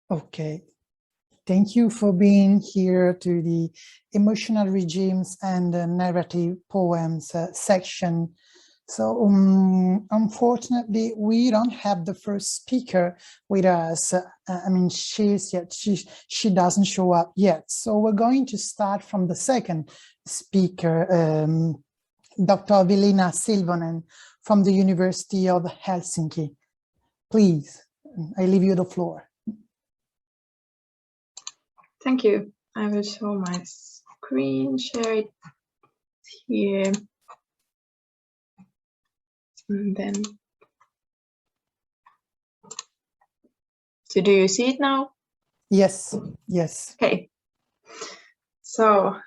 Okay. Thank you for being here to the Emotional Regimes and Narrative Poems section. So unfortunately, we don't have the first speaker with us. I mean, she doesn't show up yet. So we're going to start from the second speaker, Dr. Velena Silvanan from the University of Helsinki. Please, I leave you the floor. Thank you. I will show my screen, share it here. And then, so do you see it now? Yes, yes. Okay. So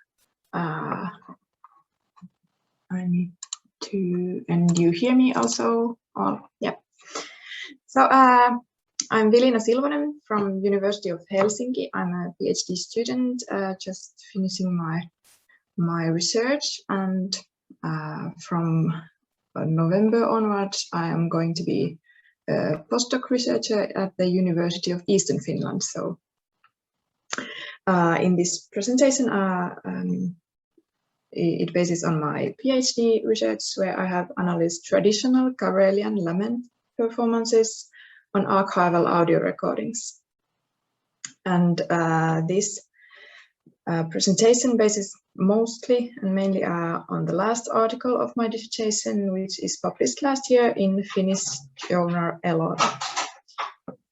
I need to, and you hear me also? Oh, yeah. So I'm Velena Silvanan from University of Helsinki. I'm a PhD student, just finishing my research, and from November onwards, I am going to be a postdoc researcher at the University of Eastern Finland. So in this presentation, it bases on my PhD research, where I have analyzed traditional Karelian lament performances on archival audio recordings. And this presentation bases mostly and mainly on the last article of my dissertation, which is published last year in Finnish journal Elo.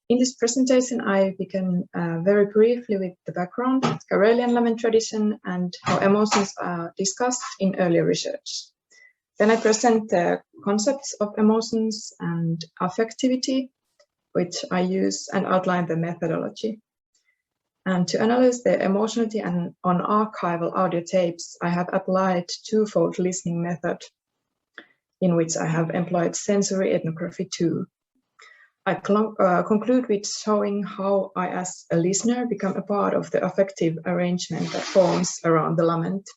In this presentation, I began very briefly with the background, Karelian lament tradition, and how emotions are discussed in earlier research. Then I present the concepts of emotions and affectivity, which I use, and outline the methodology. And to analyze the emotionality and on archival audio tapes, I have applied twofold listening method, in which I have employed sensory ethnography too. I conclude with showing how I, as a listener, become a part of the affective arrangement that forms around the lament.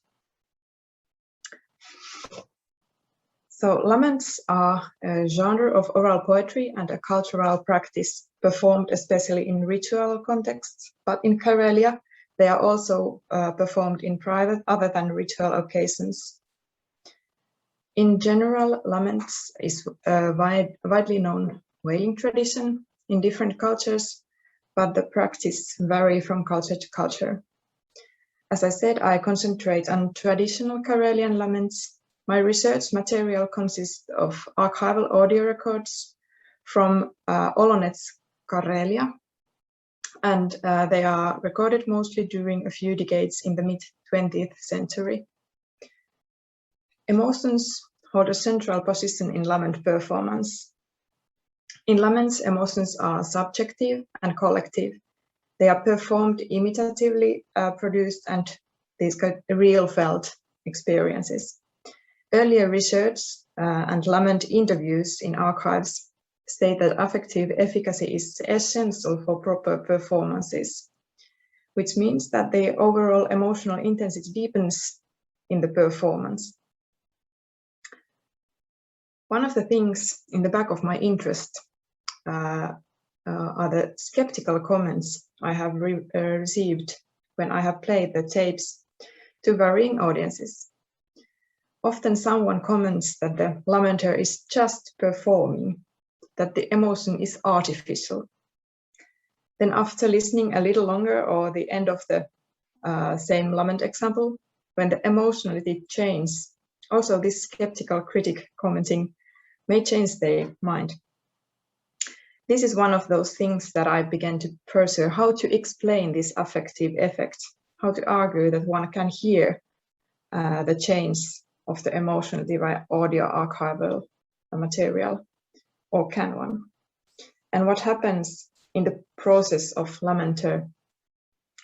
So laments are a genre of oral poetry and a cultural practice performed especially in ritual contexts, but in Karelia, they are also performed in private other than ritual occasions. In general, laments is a widely known wailing tradition in different cultures, but the practice varies from culture to culture. As I said, I concentrate on traditional Karelian laments. My research material consists of archival audio records from Olonets, Karelia, and they are recorded mostly during a few decades in the mid-20th century. Emotions hold a central position in lament performance. In laments, emotions are subjective and collective. They are performed imitatively produced, and these got real felt experiences. Earlier research and lament interviews in archives state that affective efficacy is essential for proper performances, which means that the overall emotional intensity deepens in the performance. One of the things in the back of my interest are the skeptical comments I have received when I have played the tapes to varying audiences. Often someone comments that the lamenter is just performing, that the emotion is artificial. Then after listening a little longer, or the end of the same lament example, when the emotionality changes, also this skeptical critic commenting may change their mind. This is one of those things that I began to pursue, how to explain this affective effect, how to argue that one can hear the change of the emotionality by audio archival material, or can one? And what happens in the process of lamenter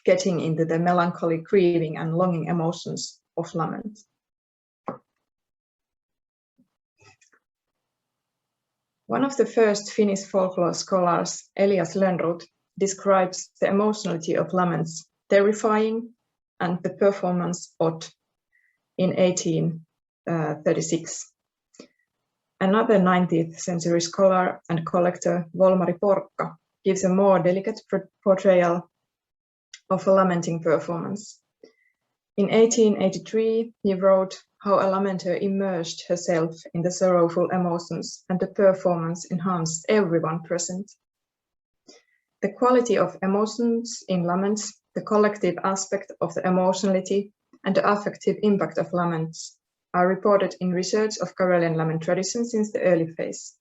getting into the melancholy, grieving and longing emotions of lament? One of the first Finnish folklore scholars, Elias Lönnrot, describes the emotionality of laments terrifying and the performance odd in 1836. Another 19th century scholar and collector, Volmari Porkka, gives a more delicate portrayal of a lamenting performance. In 1883, he wrote how a lamenter immersed herself in the sorrowful emotions, and the performance enhanced everyone present. The quality of emotions in laments, the collective aspect of the emotionality, and the affective impact of laments are reported in research of Karelian lament tradition since the early phase.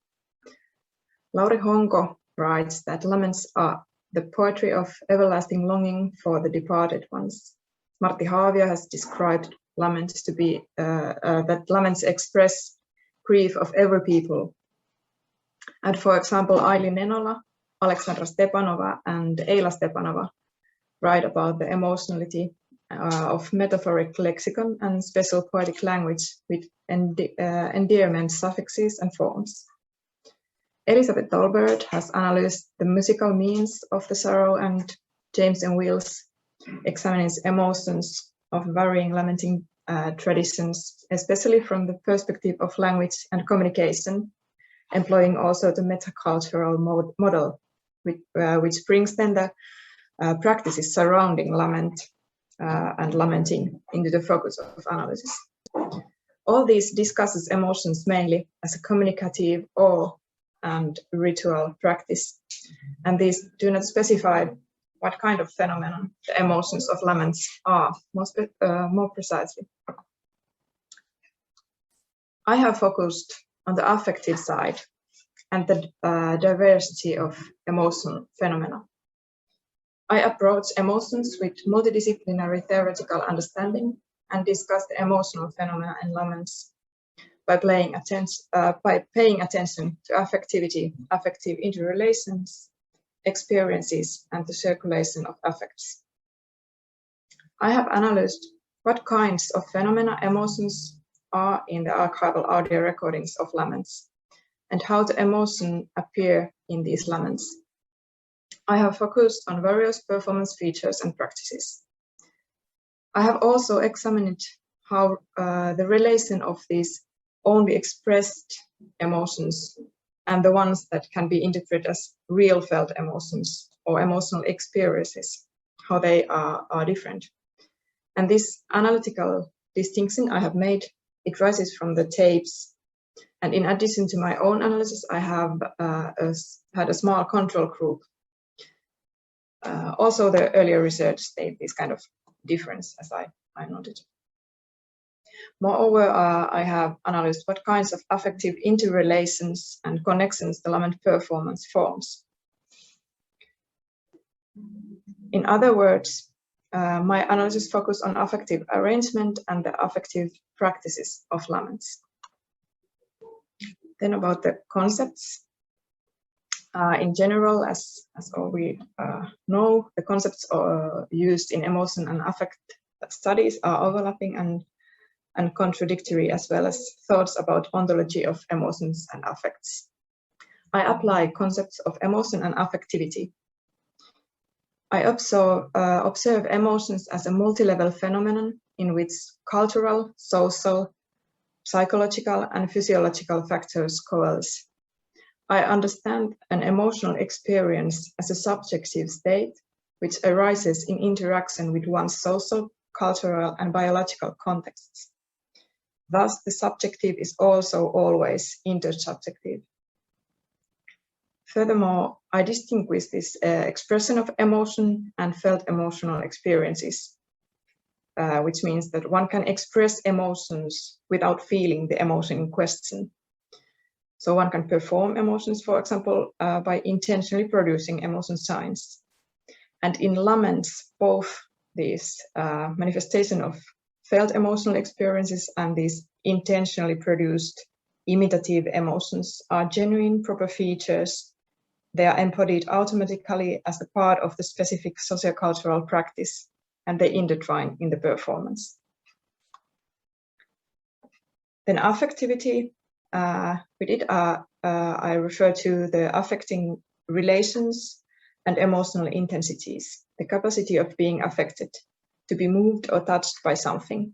Lauri Honko writes that laments are the poetry of everlasting longing for the departed ones. Martti Haavio has described laments to be that laments express grief of every people. And for example, Aili Nenola, Aleksandra Stepanova, and Eila Stepanova write about the emotionality of metaphoric lexicon and special poetic language with endearment suffixes and forms. Elizabeth Dolbert has analyzed the musical means of the sorrow, and James M. Wills examines emotions of varying lamenting traditions, especially from the perspective of language and communication, employing also the metacultural model, which brings then the practices surrounding lament and lamenting into the focus of analysis. All these discusses emotions mainly as a communicative and ritual practice, and these do not specify what kind of phenomenon the emotions of laments are more precisely. I have focused on the affective side and the diversity of emotional phenomena. I approach emotions with multidisciplinary theoretical understanding and discuss the emotional phenomena in laments by paying attention to affectivity, affective interrelations, experiences, and the circulation of affects. I have analyzed what kinds of phenomena emotions are in the archival audio recordings of laments, and how the emotion appear in these laments. I have focused on various performance features and practices. I have also examined how the relation of these only expressed emotions and the ones that can be interpreted as real felt emotions or emotional experiences, how they are different. And this analytical distinction I have made, it rises from the tapes. And in addition to my own analysis, I have had a small control group. Also, the earlier research stated this kind of difference, as I noted. Moreover, I have analyzed what kinds of affective interrelations and connections the lament performance forms. In other words, my analysis focused on affective arrangement and the affective practices of laments. Then about the concepts. In general, as all we know, the concepts used in emotion and affect studies are overlapping and contradictory, as well as thoughts about ontology of emotions and affects. I apply concepts of emotion and affectivity. I observe emotions as a multi-level phenomenon in which cultural, social, psychological, and physiological factors coalesce. I understand an emotional experience as a subjective state which arises in interaction with one's social, cultural, and biological contexts. Thus, the subjective is also always intersubjective. Furthermore, I distinguish this expression of emotion and felt emotional experiences, which means that one can express emotions without feeling the emotion in question. So one can perform emotions, for example, by intentionally producing emotion signs. And in laments, both these manifestation of felt emotional experiences and these intentionally produced imitative emotions are genuine proper features. They are embodied automatically as a part of the specific sociocultural practice, and they intertwine in the performance. Then affectivity. With it, I refer to the affecting relations and emotional intensities, the capacity of being affected, to be moved or touched by something.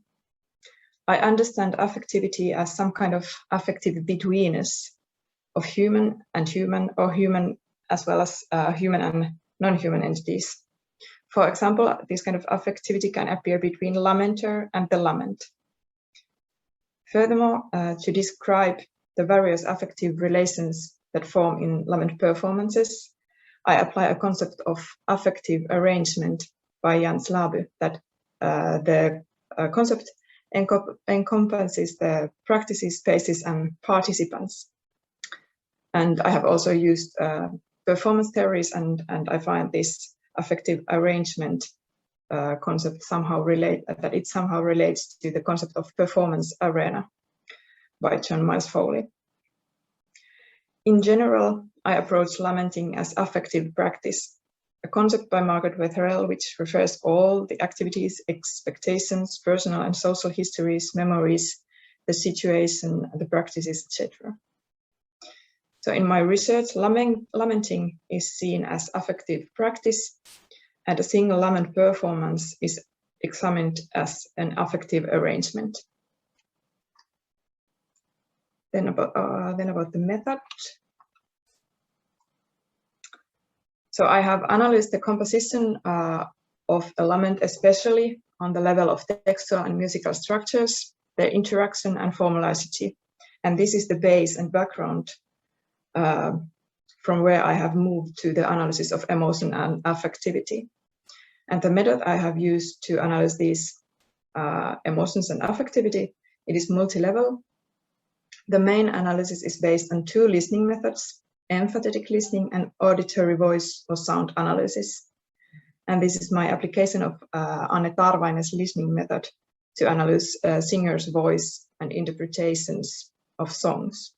I understand affectivity as some kind of affective betweenness of human and human, or human as well as human and non-human entities. For example, this kind of affectivity can appear between lamenter and the lament. Furthermore, to describe the various affective relations that form in lament performances, I apply a concept of affective arrangement by Jan Slaby, that the concept encompasses the practices, spaces, and participants. And I have also used performance theories, and I find this affective arrangement concept somehow relates to the concept of performance arena by John Miles Foley. In general, I approach lamenting as affective practice, a concept by Margaret Wetherell which refers all the activities, expectations, personal and social histories, memories, the situation, the practices, etc. So in my research, lamenting is seen as affective practice, and a single lament performance is examined as an affective arrangement. Then about the method. So I have analyzed the composition of a lament, especially on the level of textual and musical structures, their interaction and formality. And this is the base and background from where I have moved to the analysis of emotion and affectivity. And the method I have used to analyze these emotions and affectivity, it is multi-level. The main analysis is based on two listening methods, emphatic listening and auditory voice or sound analysis. And this is my application of Anne Tarvainen's listening method to analyze singer's voice and interpretations of songs.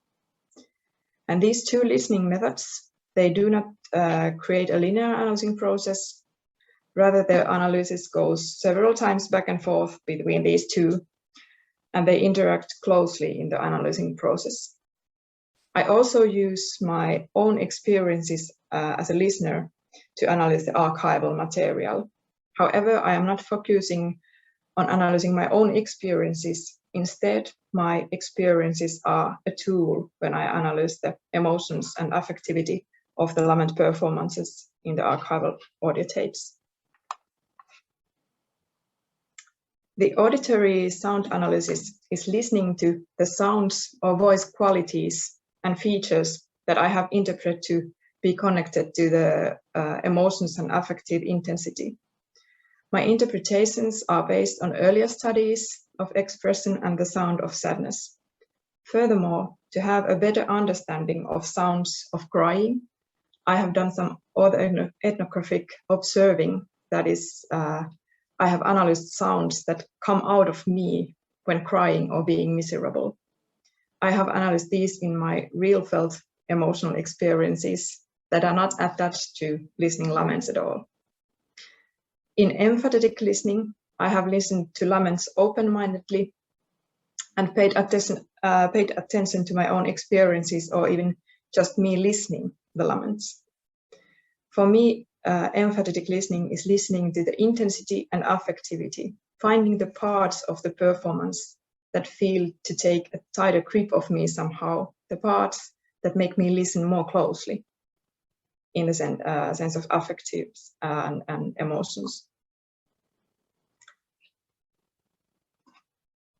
And these two listening methods, they do not create a linear analyzing process. Rather, their analysis goes several times back and forth between these two, and they interact closely in the analyzing process. I also use my own experiences as a listener to analyze the archival material. However, I am not focusing on analyzing my own experiences. Instead, my experiences are a tool when I analyze the emotions and affectivity of the lament performances in the archival audio tapes. The auditory sound analysis is listening to the sounds or voice qualities and features that I have interpreted to be connected to the emotions and affective intensity. My interpretations are based on earlier studies of expression and the sound of sadness. Furthermore, to have a better understanding of sounds of crying, I have done some other ethnographic observing, that is, I have analyzed sounds that come out of me when crying or being miserable. I have analyzed these in my real felt emotional experiences that are not attached to listening laments at all. In emphatic listening, I have listened to laments open-mindedly and paid attention to my own experiences, or even just me listening the laments. For me, emphatic listening is listening to the intensity and affectivity, finding the parts of the performance that feel to take a tighter grip of me somehow, the parts that make me listen more closely in the sense of affectives and emotions.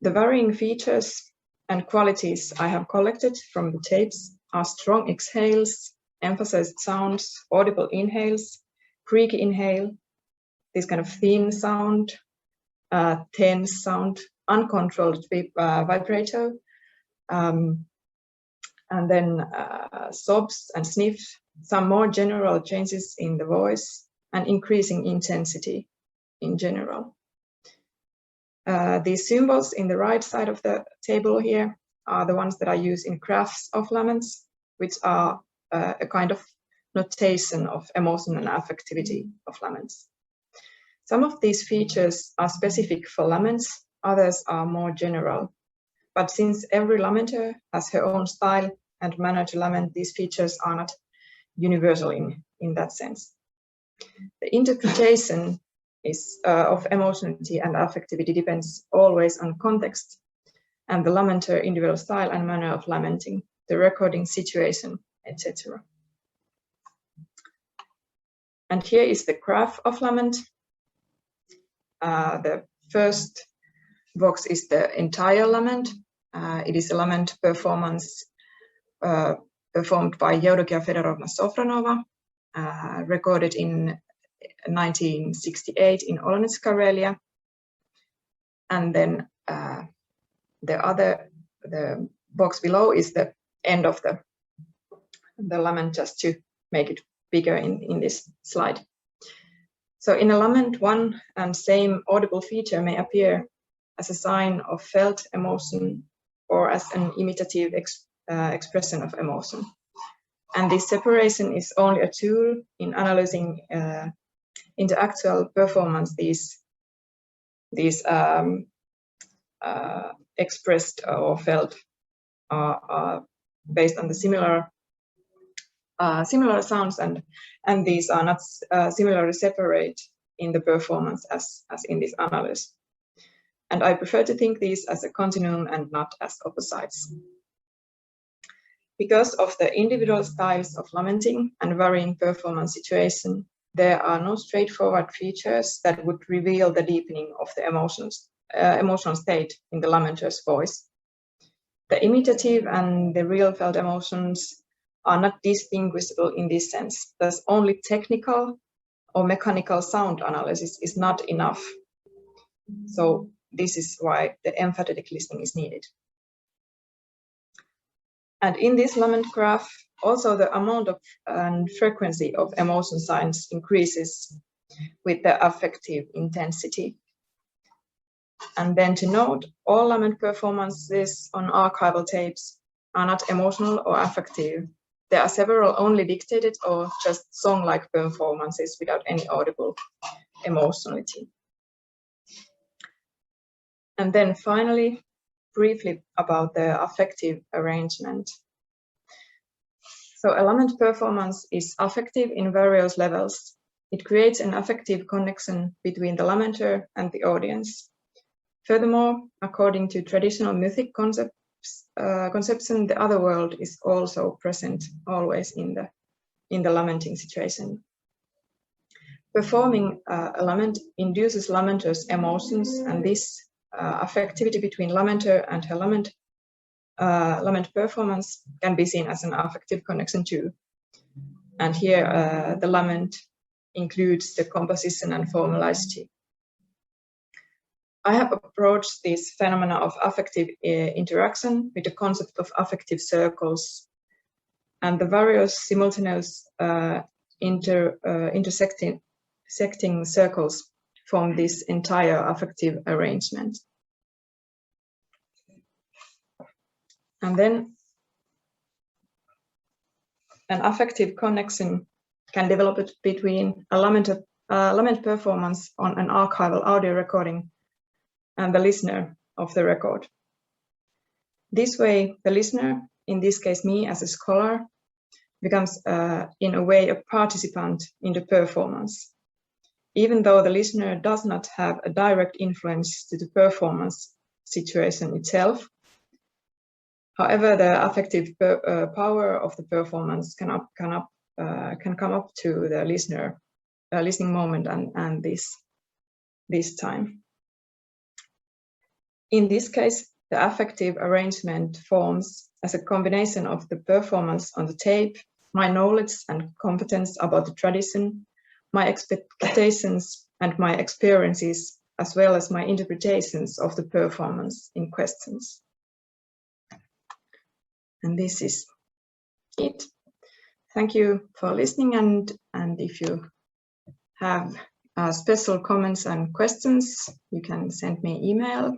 The varying features and qualities I have collected from the tapes are strong exhales, emphasized sounds, audible inhales, creaky inhale, this kind of thin sound, tense sound, uncontrolled vibrato, and then sobs and sniffs, some more general changes in the voice, and increasing intensity in general. These symbols in the right side of the table here are the ones that I use in graphs of laments, which are a kind of notation of emotion and affectivity of laments. Some of these features are specific for laments, others are more general. But since every lamenter has her own style and manner to lament, these features are not universal in that sense. The interpretation of emotionality and affectivity depends always on context and the lamenter individual style and manner of lamenting, the recording situation, etc. And here is the graph of lament. The first box is the entire lament. It is a lament performance performed by Eudokia Fedorovna Sofronova, recorded in 1968 in Olonets, Karelia. And then the box below is the end of the lament, just to make it bigger in this slide. So in a lament, one and same audible feature may appear as a sign of felt emotion or as an imitative expression of emotion. And this separation is only a tool in analyzing in the actual performance these expressed or felt are based on the similar sounds, and these are not similarly separate in the performance as in this analysis. And I prefer to think these as a continuum and not as opposites. Because of the individual styles of lamenting and varying performance situation, there are no straightforward features that would reveal the deepening of the emotional state in the lamenter's voice. The imitative and the real felt emotions are not distinguishable in this sense. Thus, only technical or mechanical sound analysis is not enough. So this is why the emphatic listening is needed. And in this lament graph, also the amount of and frequency of emotion signs increases with the affective intensity. And then to note, all lament performances on archival tapes are not emotional or affective. There are several only dictated or just song-like performances without any audible emotionality. And then finally, briefly about the affective arrangement. So a lament performance is affective in various levels. It creates an affective connection between the lamenter and the audience. Furthermore, according to traditional mythic conception, the other world is also present always in the lamenting situation. Performing a lament induces lamenter's emotions, and this affectivity between lamenter and her lament performance can be seen as an affective connection too. And here the lament includes the composition and formalizity. I have approached this phenomena of affective interaction with the concept of affective circles, and the various simultaneous intersecting circles form this entire affective arrangement. And then an affective connection can develop between a lament performance on an archival audio recording and the listener of the record. This way, the listener, in this case me as a scholar, becomes in a way a participant in the performance, even though the listener does not have a direct influence to the performance situation itself. However, the affective power of the performance can come up to the listener, listening moment and this time. In this case, the affective arrangement forms as a combination of the performance on the tape, my knowledge and competence about the tradition, my expectations and my experiences, as well as my interpretations of the performance in questions. And this is it. Thank you for listening, and if you have special comments and questions, you can send me email.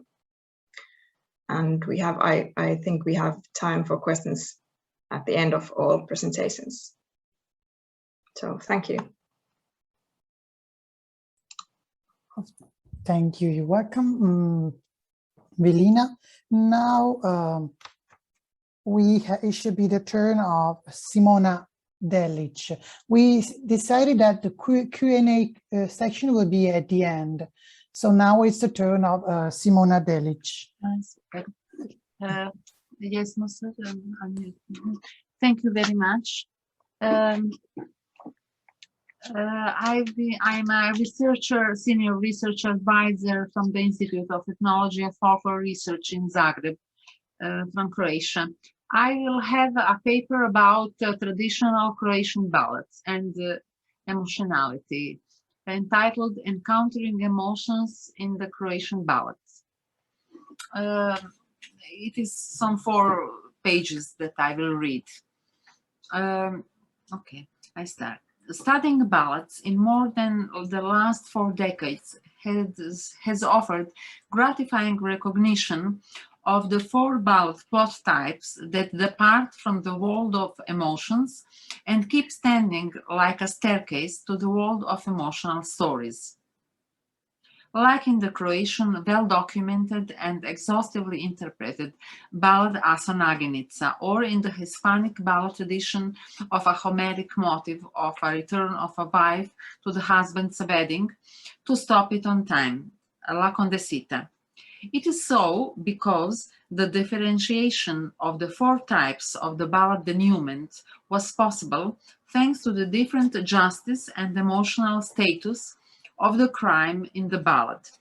And we have, I think we have time for questions at the end of all presentations. So thank you. Thank you. You're welcome, Velena. Now it should be the turn of Simona Delic. We decided that the Q&A section will be at the end. So now it's the turn of Simona Delic. Yes, Musa, thank you very much. I'm a researcher, senior research advisor from the Institute of Ethnology and Folklore Research in Zagreb, from Croatia. I will have a paper about traditional Croatian ballads and emotionality, entitled Encountering Emotions in the Croatian Ballads. It is some 4 pages that I will read. Okay, I start. Studying ballads in more than the last 4 decades has offered gratifying recognition of the 4 ballad plot types that depart from the world of emotions and keep standing like a staircase to the world of emotional stories. Like in the Croatian well-documented and exhaustively interpreted ballad Asa Naginica, or in the Hispanic ballad tradition of a Homeric motive of a return of a wife to the husband's wedding to stop it on time, La Condesita. It is so because the differentiation of the 4 types of the ballad denouement was possible thanks to the different justice and emotional status of the crime in the ballad,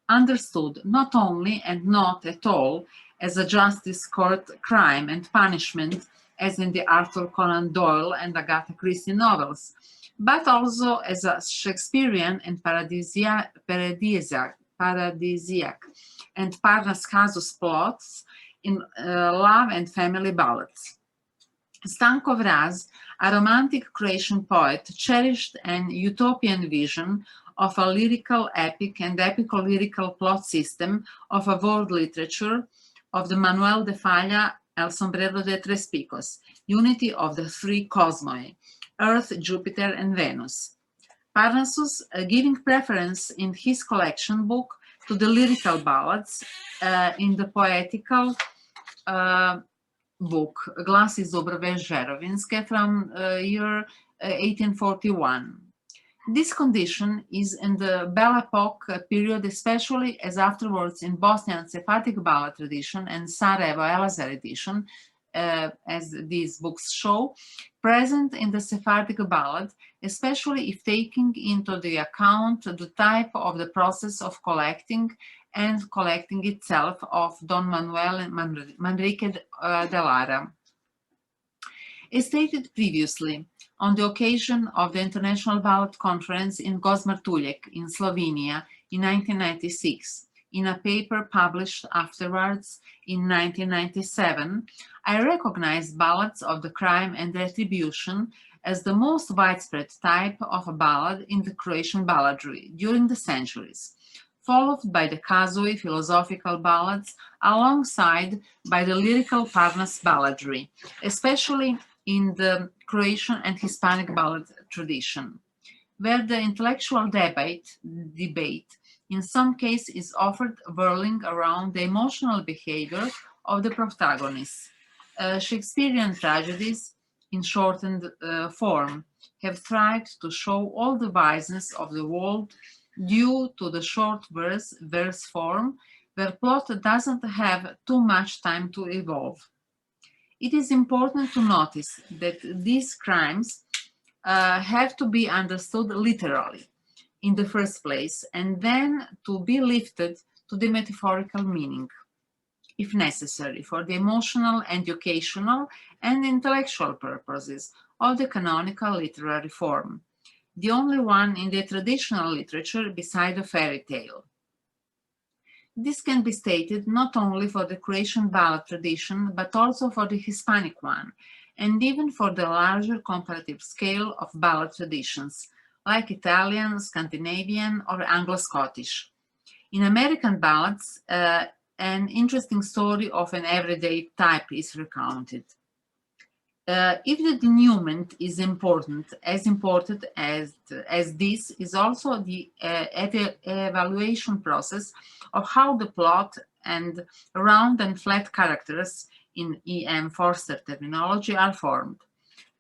understood not only and not at all as a justice court crime and punishment, as in the Arthur Conan Doyle and Agatha Christie novels, but also as a Shakespearean and paradisiac and Parnas Casus plots in love and family ballads. Stanko Vraz, a romantic Croatian poet, cherished an utopian vision of a lyrical epic and epico-lyrical plot system of a world literature of the Manuel de Falla El Sombrero de Tres Picos, unity of the 3 cosmoi, Earth, Jupiter, and Venus. Parnassus, giving preference in his collection book to the lyrical ballads in the poetical book Glasy Zubrove Žerovinske from year 1841. This condition is in the Belle Epoque period, especially as afterwards in Bosnian Sephardic ballad tradition and Sarajevo Elazar edition, as these books show, present in the Sephardic ballad, especially if taking into the account the type of the process of collecting and collecting itself of Don Manuel Manrique de Lara. As stated previously, on the occasion of the International Ballad Conference in Gozmartuljek in Slovenia in 1996, in a paper published afterwards in 1997, I recognized ballads of the crime and retribution as the most widespread type of a ballad in the Croatian balladry during the centuries, followed by the Kazui philosophical ballads, alongside by the lyrical Parnas balladry, especially in the Croatian and Hispanic ballad tradition, where the intellectual debate in some cases is often whirling around the emotional behavior of the protagonists. Shakespearean tragedies, in shortened form, have tried to show all the vices of the world due to the short verse form, where plot doesn't have too much time to evolve. It is important to notice that these crimes have to be understood literally in the first place, and then to be lifted to the metaphorical meaning, if necessary, for the emotional, educational, and intellectual purposes of the canonical literary form, the only one in the traditional literature beside a fairy tale. This can be stated not only for the Croatian ballad tradition, but also for the Hispanic one, and even for the larger comparative scale of ballad traditions, like Italian, Scandinavian, or Anglo-Scottish. In American ballads, an interesting story of an everyday type is recounted. If the denouement is important as this is also the evaluation process of how the plot and round and flat characters in E.M. Forster terminology are formed,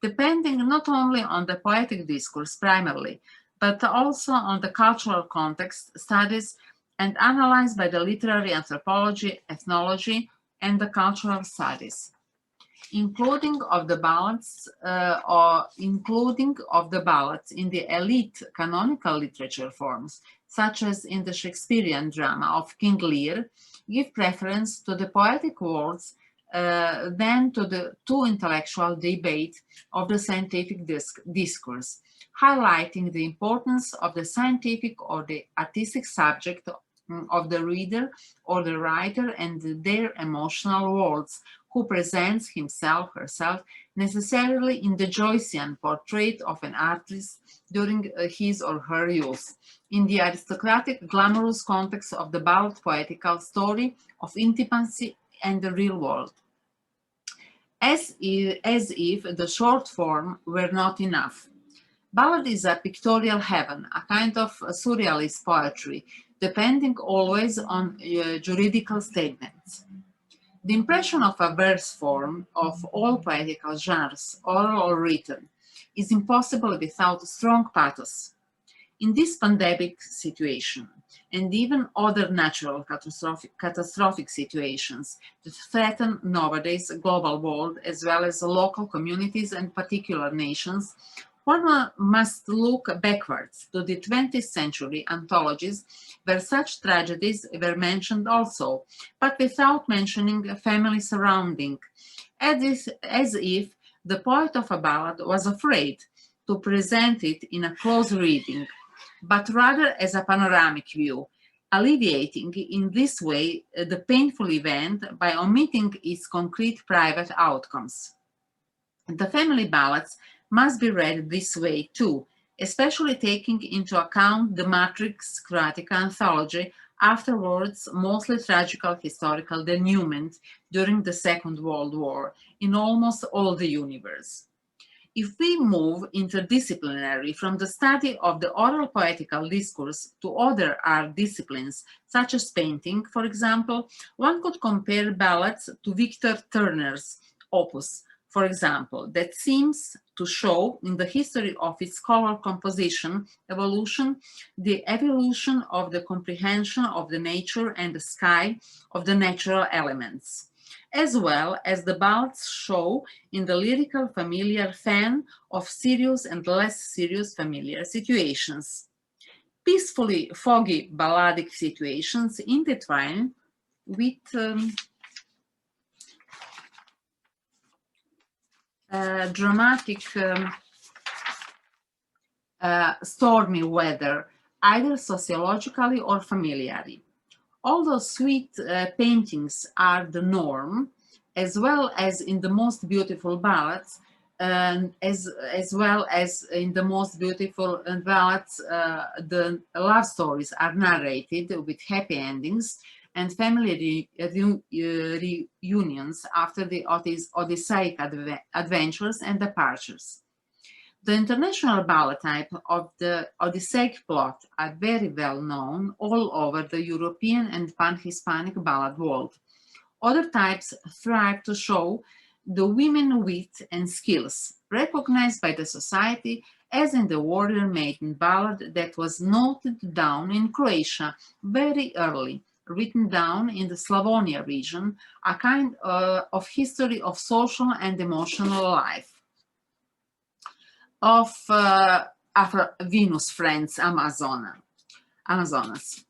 depending not only on the poetic discourse primarily, but also on the cultural context, studies, and analyzed by the literary anthropology, ethnology, and the cultural studies. including of the ballads in the elite canonical literature forms, such as in the Shakespearean drama of King Lear, give preference to the poetic words than to the too intellectual debate of the scientific discourse, highlighting the importance of the scientific or the artistic subject of the reader or the writer and their emotional worlds, who presents himself, herself, necessarily in the Joycean portrait of an artist during his or her youth, in the aristocratic, glamorous context of the ballad poetical story of intimacy and the real world. As if the short form were not enough. Ballad is a pictorial heaven, a kind of surrealist poetry, depending always on juridical statements. The impression of a verse form of all poetical genres, oral or written, is impossible without strong pathos. In this pandemic situation, and even other natural catastrophic situations that threaten nowadays a global world as well as local communities and particular nations, one must look backwards to the 20th century anthologies where such tragedies were mentioned also, but without mentioning a family surrounding, as if the poet of a ballad was afraid to present it in a close reading, but rather as a panoramic view, alleviating in this way the painful event by omitting its concrete private outcomes. The family ballads must be read this way too, especially taking into account the Matrix Kratica anthology, afterwards mostly tragical historical denouement during the Second World War in almost all the universe. If we move interdisciplinary from the study of the oral poetical discourse to other art disciplines, such as painting, for example, one could compare ballads to Victor Turner's opus, for example, that seems to show in the history of its color composition evolution, the evolution of the comprehension of the nature and the sky of the natural elements, as well as the ballads show in the lyrical familiar fan of serious and less serious familiar situations. Peacefully foggy balladic situations intertwine with dramatic stormy weather, either sociologically or familiarly. Although sweet paintings are the norm, as well as in the most beautiful ballads, as well as in the most beautiful ballads, the love stories are narrated with happy endings and family reunions after the Odysseic adventures and departures. The international ballad type of the Odysseic plot are very well known all over the European and pan-Hispanic ballad world. Other types thrive to show the women wit and skills recognized by the society, as in the Warrior Maiden ballad that was noted down in Croatia very early, written down in the Slavonia region, a kind of history of social and emotional life. Of Venus Friends Amazonas.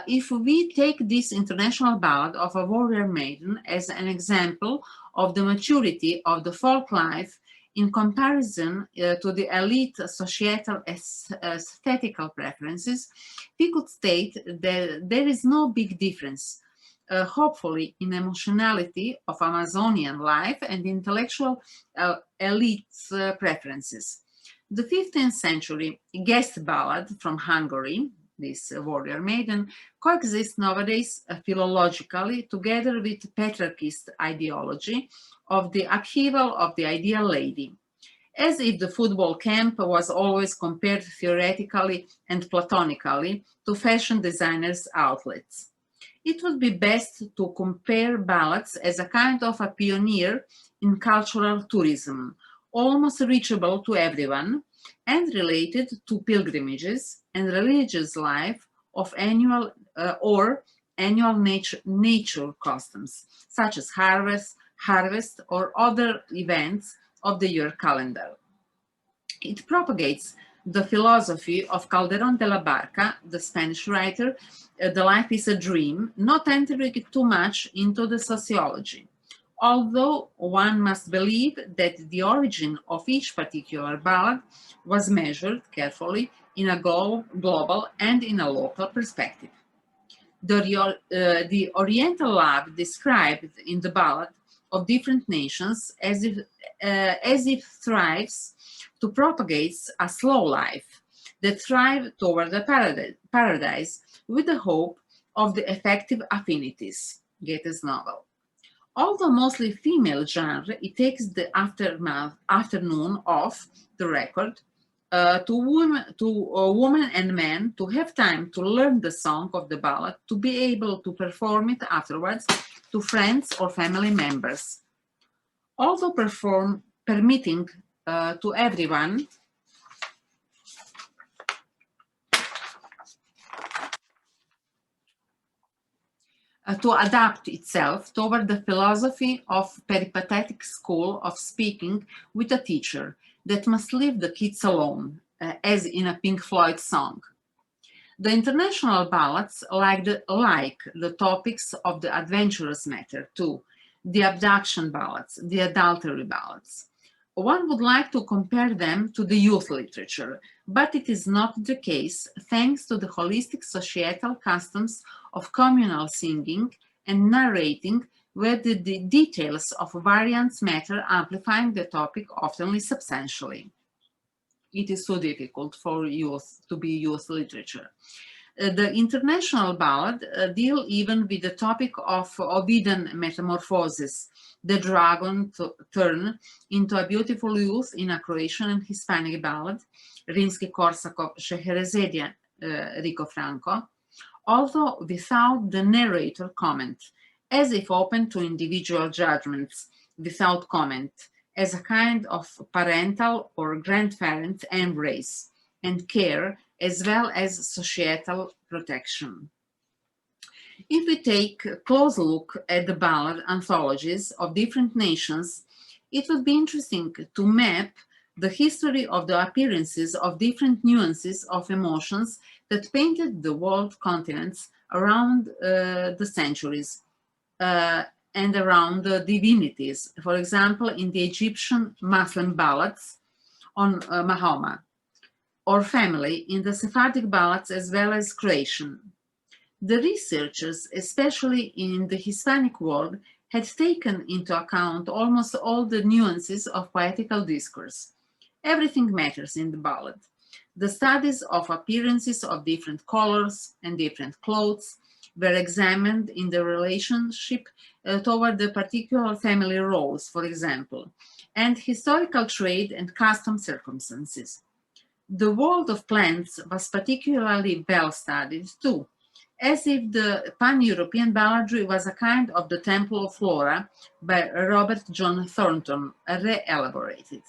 If we take this international ballad of a warrior maiden as an example of the maturity of the folk life in comparison to the elite societal aesthetical preferences, we could state that there is no big difference, hopefully, in emotionality of Amazonian life and intellectual elite preferences. The 15th century guest ballad from Hungary, this warrior maiden, coexists nowadays philologically together with patriarchist ideology of the upheaval of the ideal lady, as if the football camp was always compared theoretically and platonically to fashion designers' outlets. It would be best to compare ballads as a kind of a pioneer in cultural tourism, almost reachable to everyone, and related to pilgrimages and religious life of annual nature customs, such as harvests, harvest, or other events of the year calendar. It propagates the philosophy of Calderón de la Barca, the Spanish writer, The Life is a Dream, not entering too much into the sociology, although one must believe that the origin of each particular ballad was measured carefully in a global and in a local perspective. The Oriental love described in the ballad of different nations as if thrives to propagate a slow life that thrives toward the paradise with the hope of the affective affinities, Goethe's novel. Although mostly female genre, it takes the afternoon off the record to women and men to have time to learn the song of the ballad, to be able to perform it afterwards to friends or family members. Although permitting to everyone to adapt itself toward the philosophy of peripatetic school of speaking with a teacher that must leave the kids alone, as in a Pink Floyd song. The international ballads like the topics of the adventurous matter too, the abduction ballads, the adultery ballads. One would like to compare them to the youth literature, but it is not the case thanks to the holistic societal customs of communal singing and narrating, where the details of variants matter, amplifying the topic often substantially. It is so difficult for youth to be youth literature. The international ballad deal even with the topic of Ovidian metamorphosis, the dragon turn into a beautiful youth in a Croatian and Hispanic ballad, Rimski-Korsakov, Scheherazade, Rico Franco, although without the narrator comment, as if open to individual judgments, without comment, as a kind of parental or grandparent embrace and care, as well as societal protection. If we take a close look at the ballad anthologies of different nations, it would be interesting to map the history of the appearances of different nuances of emotions that painted the world continents around the centuries and around the divinities, for example, in the Egyptian Muslim ballads on Mahoma, or family in the Sephardic ballads as well as Croatian. The researchers, especially in the Hispanic world, had taken into account almost all the nuances of poetical discourse. Everything matters in the ballad. The studies of appearances of different colors and different clothes were examined in the relationship toward the particular family roles, for example, and historical trade and custom circumstances. The world of plants was particularly well studied too, as if the pan-European balladry was a kind of the Temple of Flora by Robert John Thornton, re-elaborated.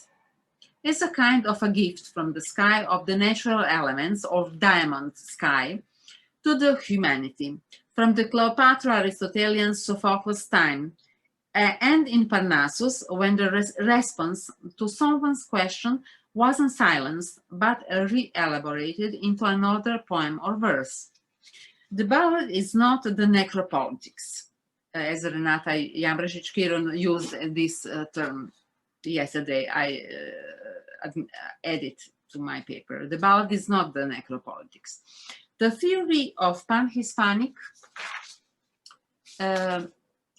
As a kind of a gift from the sky of the natural elements of diamond sky to the humanity, from the Cleopatra Aristotelian Sophocles time, and in Parnassus, when the response to someone's question wasn't silenced, but re-elaborated into another poem or verse. The ballad is not the necropolitics, as Renata Kirin used this term yesterday. I added to my paper. The ballad is not the necropolitics. The theory of pan-Hispanic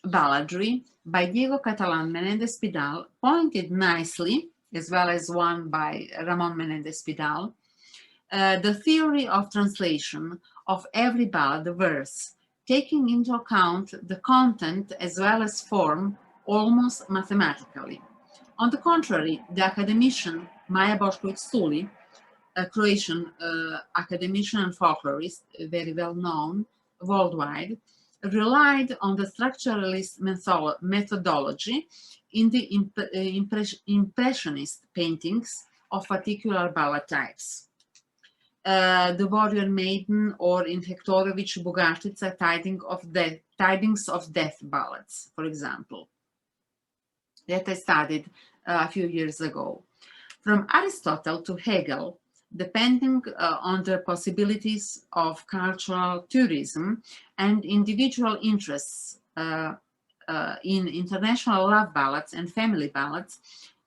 balladry by Diego Catalán Menéndez Pidal pointed nicely, as well as one by Ramón Menéndez Pidal, the theory of translation of every ballad verse, taking into account the content as well as form almost mathematically. On the contrary, the academician Maja Bošković-Sulji, a Croatian academician and folklorist, very well known worldwide, relied on the structuralist methodology in the impressionist paintings of particular ballad types. The Warrior Maiden, or in Hektorovich Bugartica, Tidings of Death ballads, for example. that I studied a few years ago. From Aristotle to Hegel, depending on the possibilities of cultural tourism and individual interests in international love ballads and family ballads,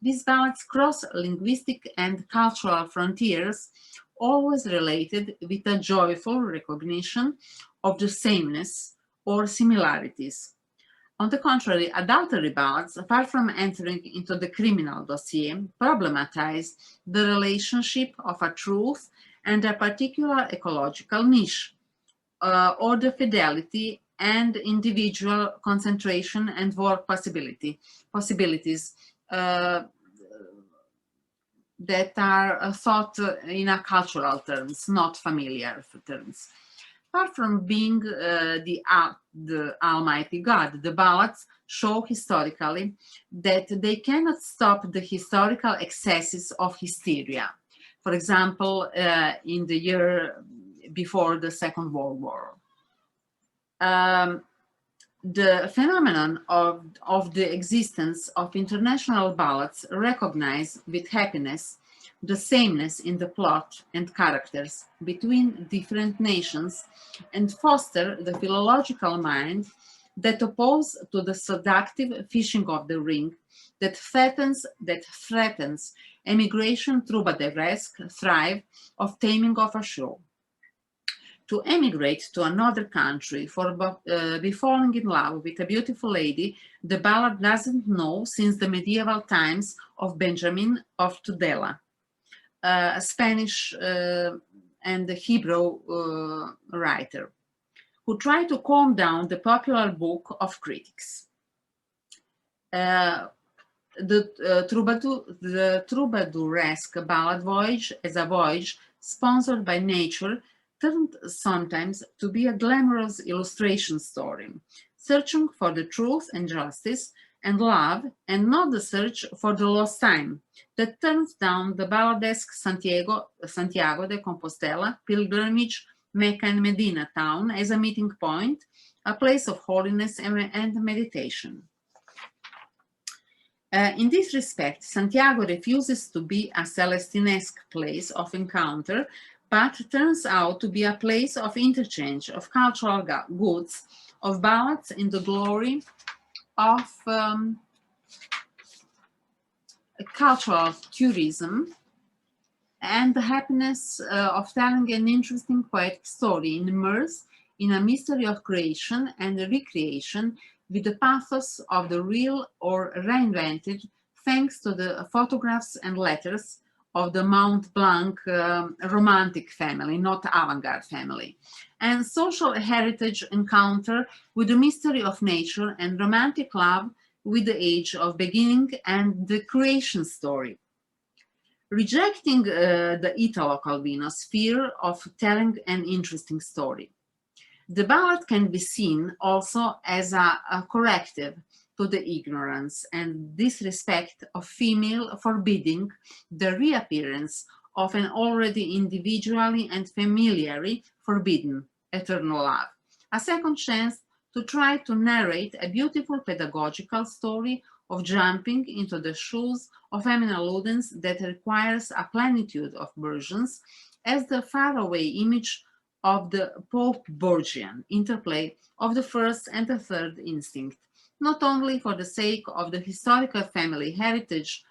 these ballads cross linguistic and cultural frontiers, always related with a joyful recognition of the sameness or similarities. On the contrary, adultery ballads, far from entering into the criminal dossier, problematize the relationship of a truth and a particular ecological niche, or the fidelity and individual concentration and work possibilities that are thought in a cultural terms, not familiar terms. Far from being the Almighty God, the ballads show historically that they cannot stop the historical excesses of hysteria. For example, in the year before the Second World War. The phenomenon of the existence of international ballads recognize with happiness the sameness in the plot and characters between different nations and foster the philological mind that oppose to the seductive fishing of the ring that threatens emigration through Bavaresque thrive of taming of a show. To emigrate to another country for be falling in love with a beautiful lady, the ballad doesn't know since the medieval times of Benjamin of Tudela, a Spanish and Hebrew writer, who tried to calm down the popular book of critics. The Troubadouresque ballad voyage, as a voyage sponsored by nature, turned sometimes to be a glamorous illustration story, searching for the truth and justice and love, and not the search for the lost time that turns down the balladesque Santiago de Compostela pilgrimage, Mecca and Medina town as a meeting point, a place of holiness and meditation. In this respect, Santiago refuses to be a Celestinesque place of encounter, but turns out to be a place of interchange of cultural goods, of ballads in the glory of cultural tourism and the happiness of telling an interesting poetic story immersed in a mystery of creation and recreation with the pathos of the real or reinvented, thanks to the photographs and letters of the Mont Blanc romantic family, not avant-garde family, and social heritage encounter with the mystery of nature and romantic love with the age of beginning and the creation story. Rejecting the Italo-Calvino sphere of telling an interesting story. The ballad can be seen also as a corrective to the ignorance and disrespect of female forbidding the reappearance of an already individually and familiarly forbidden eternal love. A second chance to try to narrate a beautiful pedagogical story of jumping into the shoes of feminine ludens that requires a plenitude of versions as the faraway image of the Pope-Borgian interplay of the first and the third instinct, not only for the sake of the historical family heritage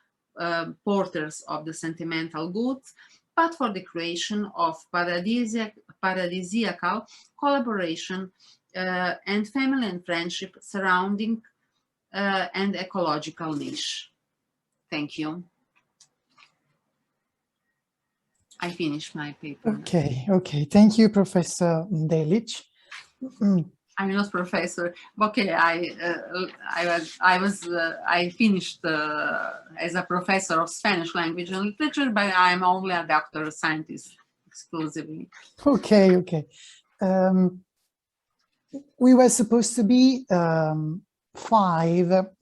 porters of the sentimental goods, but for the creation of paradisiacal collaboration and family and friendship surrounding and ecological niche. Thank you. I finished my paper. Okay. Thank you, Professor Delic. I'm not professor. Okay, I finished as a professor of Spanish language and literature, but I'm only a doctoral scientist exclusively. Okay. We were supposed to be 5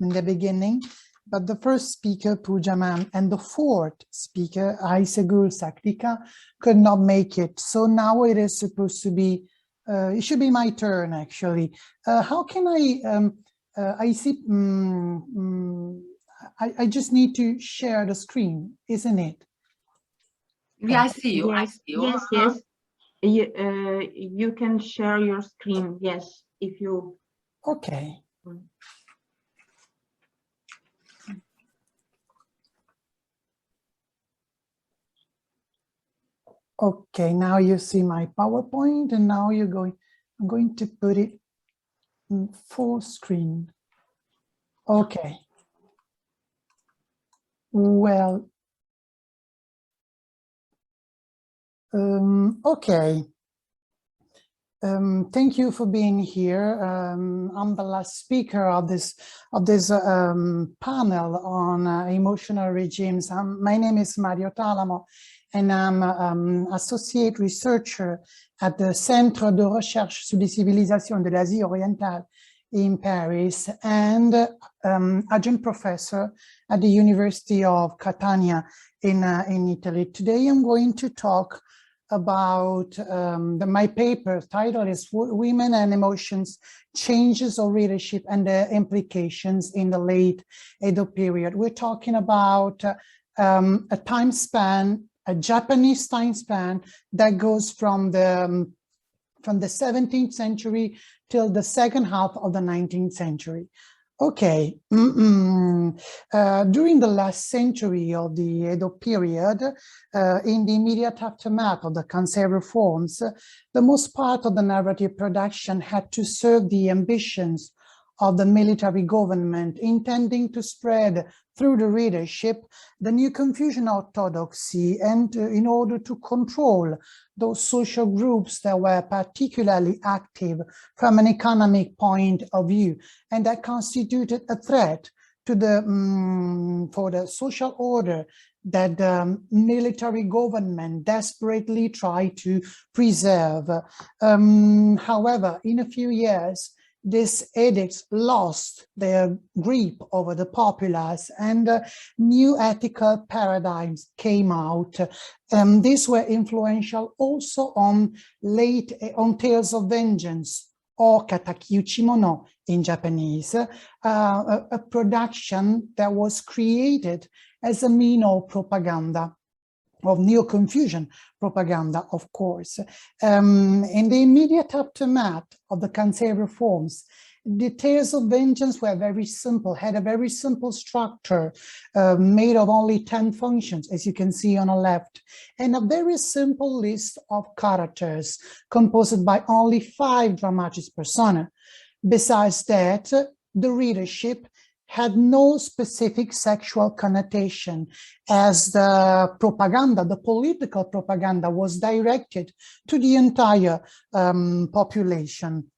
in the beginning, but the first speaker, Pujaman, and the fourth speaker, Ayşegül Sakrika, could not make it. So now it is supposed to be, it should be my turn, actually. How can I see, I just need to share the screen, isn't it? Yeah, I see you. Yes, I see you. yes, yes. You can share your screen. Yes, if you. Okay. Okay, now you see my PowerPoint, and now I'm going to put it in full screen. Okay. Well, okay. Thank you for being here. I'm the last speaker of this panel on emotional regimes. My name is Mario Talamo, and I'm associate researcher at the Centre de Recherche sur les Civilisations de l'Asie Orientale in Paris, and adjunct professor at the University of Catania in Italy. Today I'm going to talk about my paper title is Women and Emotions, Changes of Readership and the Implications in the Late Edo Period. We're talking about a time span, a Japanese time span that goes from the 17th century till the second half of the 19th century. Okay, during the last century of the Edo period, in the immediate aftermath of the Kansei reforms, the most part of the narrative production had to serve the ambitions of the military government, intending to spread through the readership the new Confucian orthodoxy, and in order to control those social groups that were particularly active from an economic point of view, and that constituted a threat to the for the social order that the military government desperately tried to preserve. However, in a few years, these edicts lost their grip over the populace, and new ethical paradigms came out. These were influential also on Tales of Vengeance, or Katakyuchi Mono in Japanese, a production that was created as a mean of propaganda, of Neo-Confucian propaganda, of course. In the immediate aftermath of the Kansei reforms, the Tales of Vengeance were very simple, had a very simple structure made of only 10 functions, as you can see on the left, and a very simple list of characters composed by only 5 dramatis personae. Besides that, the readership had no specific sexual connotation, as the propaganda, the political propaganda, was directed to the entire population.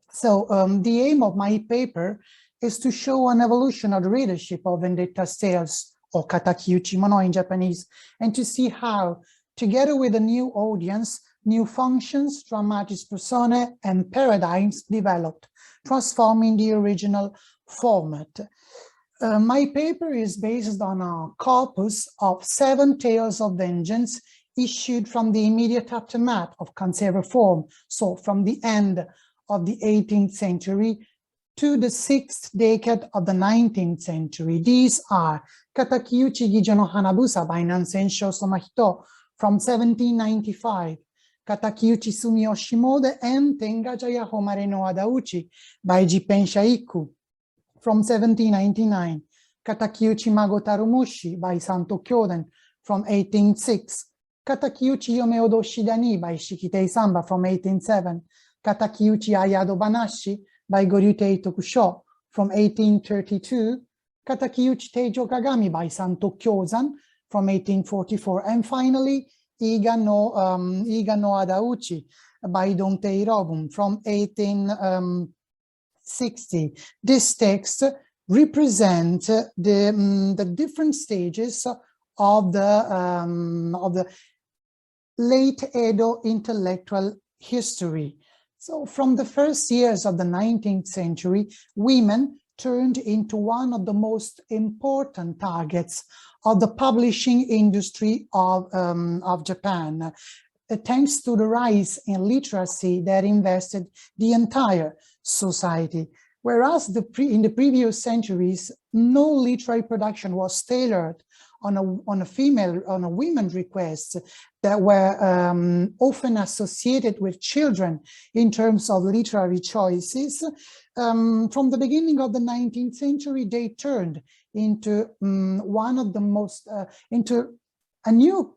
So the aim of my paper is to show an evolution of the readership of Vendetta tales, or Katakyuchi Mono in Japanese, and to see how, together with a new audience, new functions, dramatis personae, and paradigms developed, transforming the original format. My paper is based on a corpus of 7 tales of vengeance issued from the immediate aftermath of Kansei reform, so from the end of the 18th century to the 6th decade of the 19th century. These are Katakyuchi Gijo no Hanabusa by Nansensho Somahito from 1795, Katakyuchi Sumio Shimode and Tenga Jaya Homare no Adauchi by Jippen Shaiku from 1799, Katakyuchi Magotaru Mushi by Santo Kyoden from 1806, Katakyuchi Yomeo Shidani by Shikitei Samba from 1807, Katakyuchi Ayado Banashi by Goryutei Tokusho from 1832, Katakyuchi Teijo Kagami by Santo Kyozan from 1844, and finally Iga no Adauchi by Dontei Robun from 1860. This text represents the different stages of the late Edo intellectual history. So from the first years of the 19th century, women turned into one of the most important targets of the publishing industry of Japan, thanks to the rise in literacy that invested the entire society. Whereas in the previous centuries, no literary production was tailored on a women requests that were often associated with children in terms of literary choices. From the beginning of the 19th century, they turned into into a new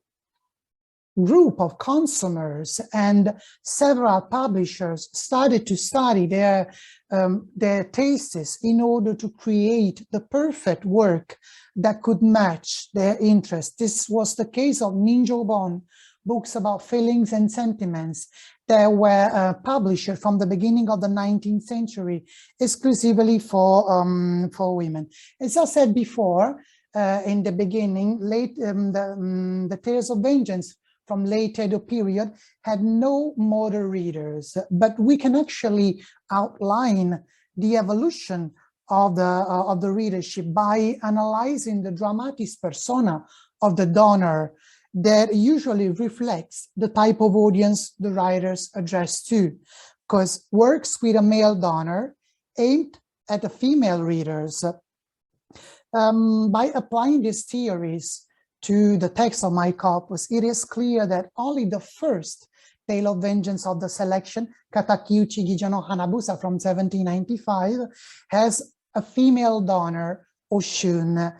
group of consumers, and several publishers started to study their tastes in order to create the perfect work that could match their interests. This was the case of Ninjobon, books about feelings and sentiments that were published from the beginning of the 19th century exclusively for women. As I said before, in the beginning, the Tales of Vengeance from late Edo period had no modern readers, but we can actually outline the evolution of the readership by analyzing the dramatis persona of the donor that usually reflects the type of audience the writers address to, because works with a male donor aimed at the female readers. By applying these theories to the text of my corpus, it is clear that only the first Tale of Vengeance of the selection, Katakiuchi Gijono Hanabusa from 1795, has a female donor, Oshun,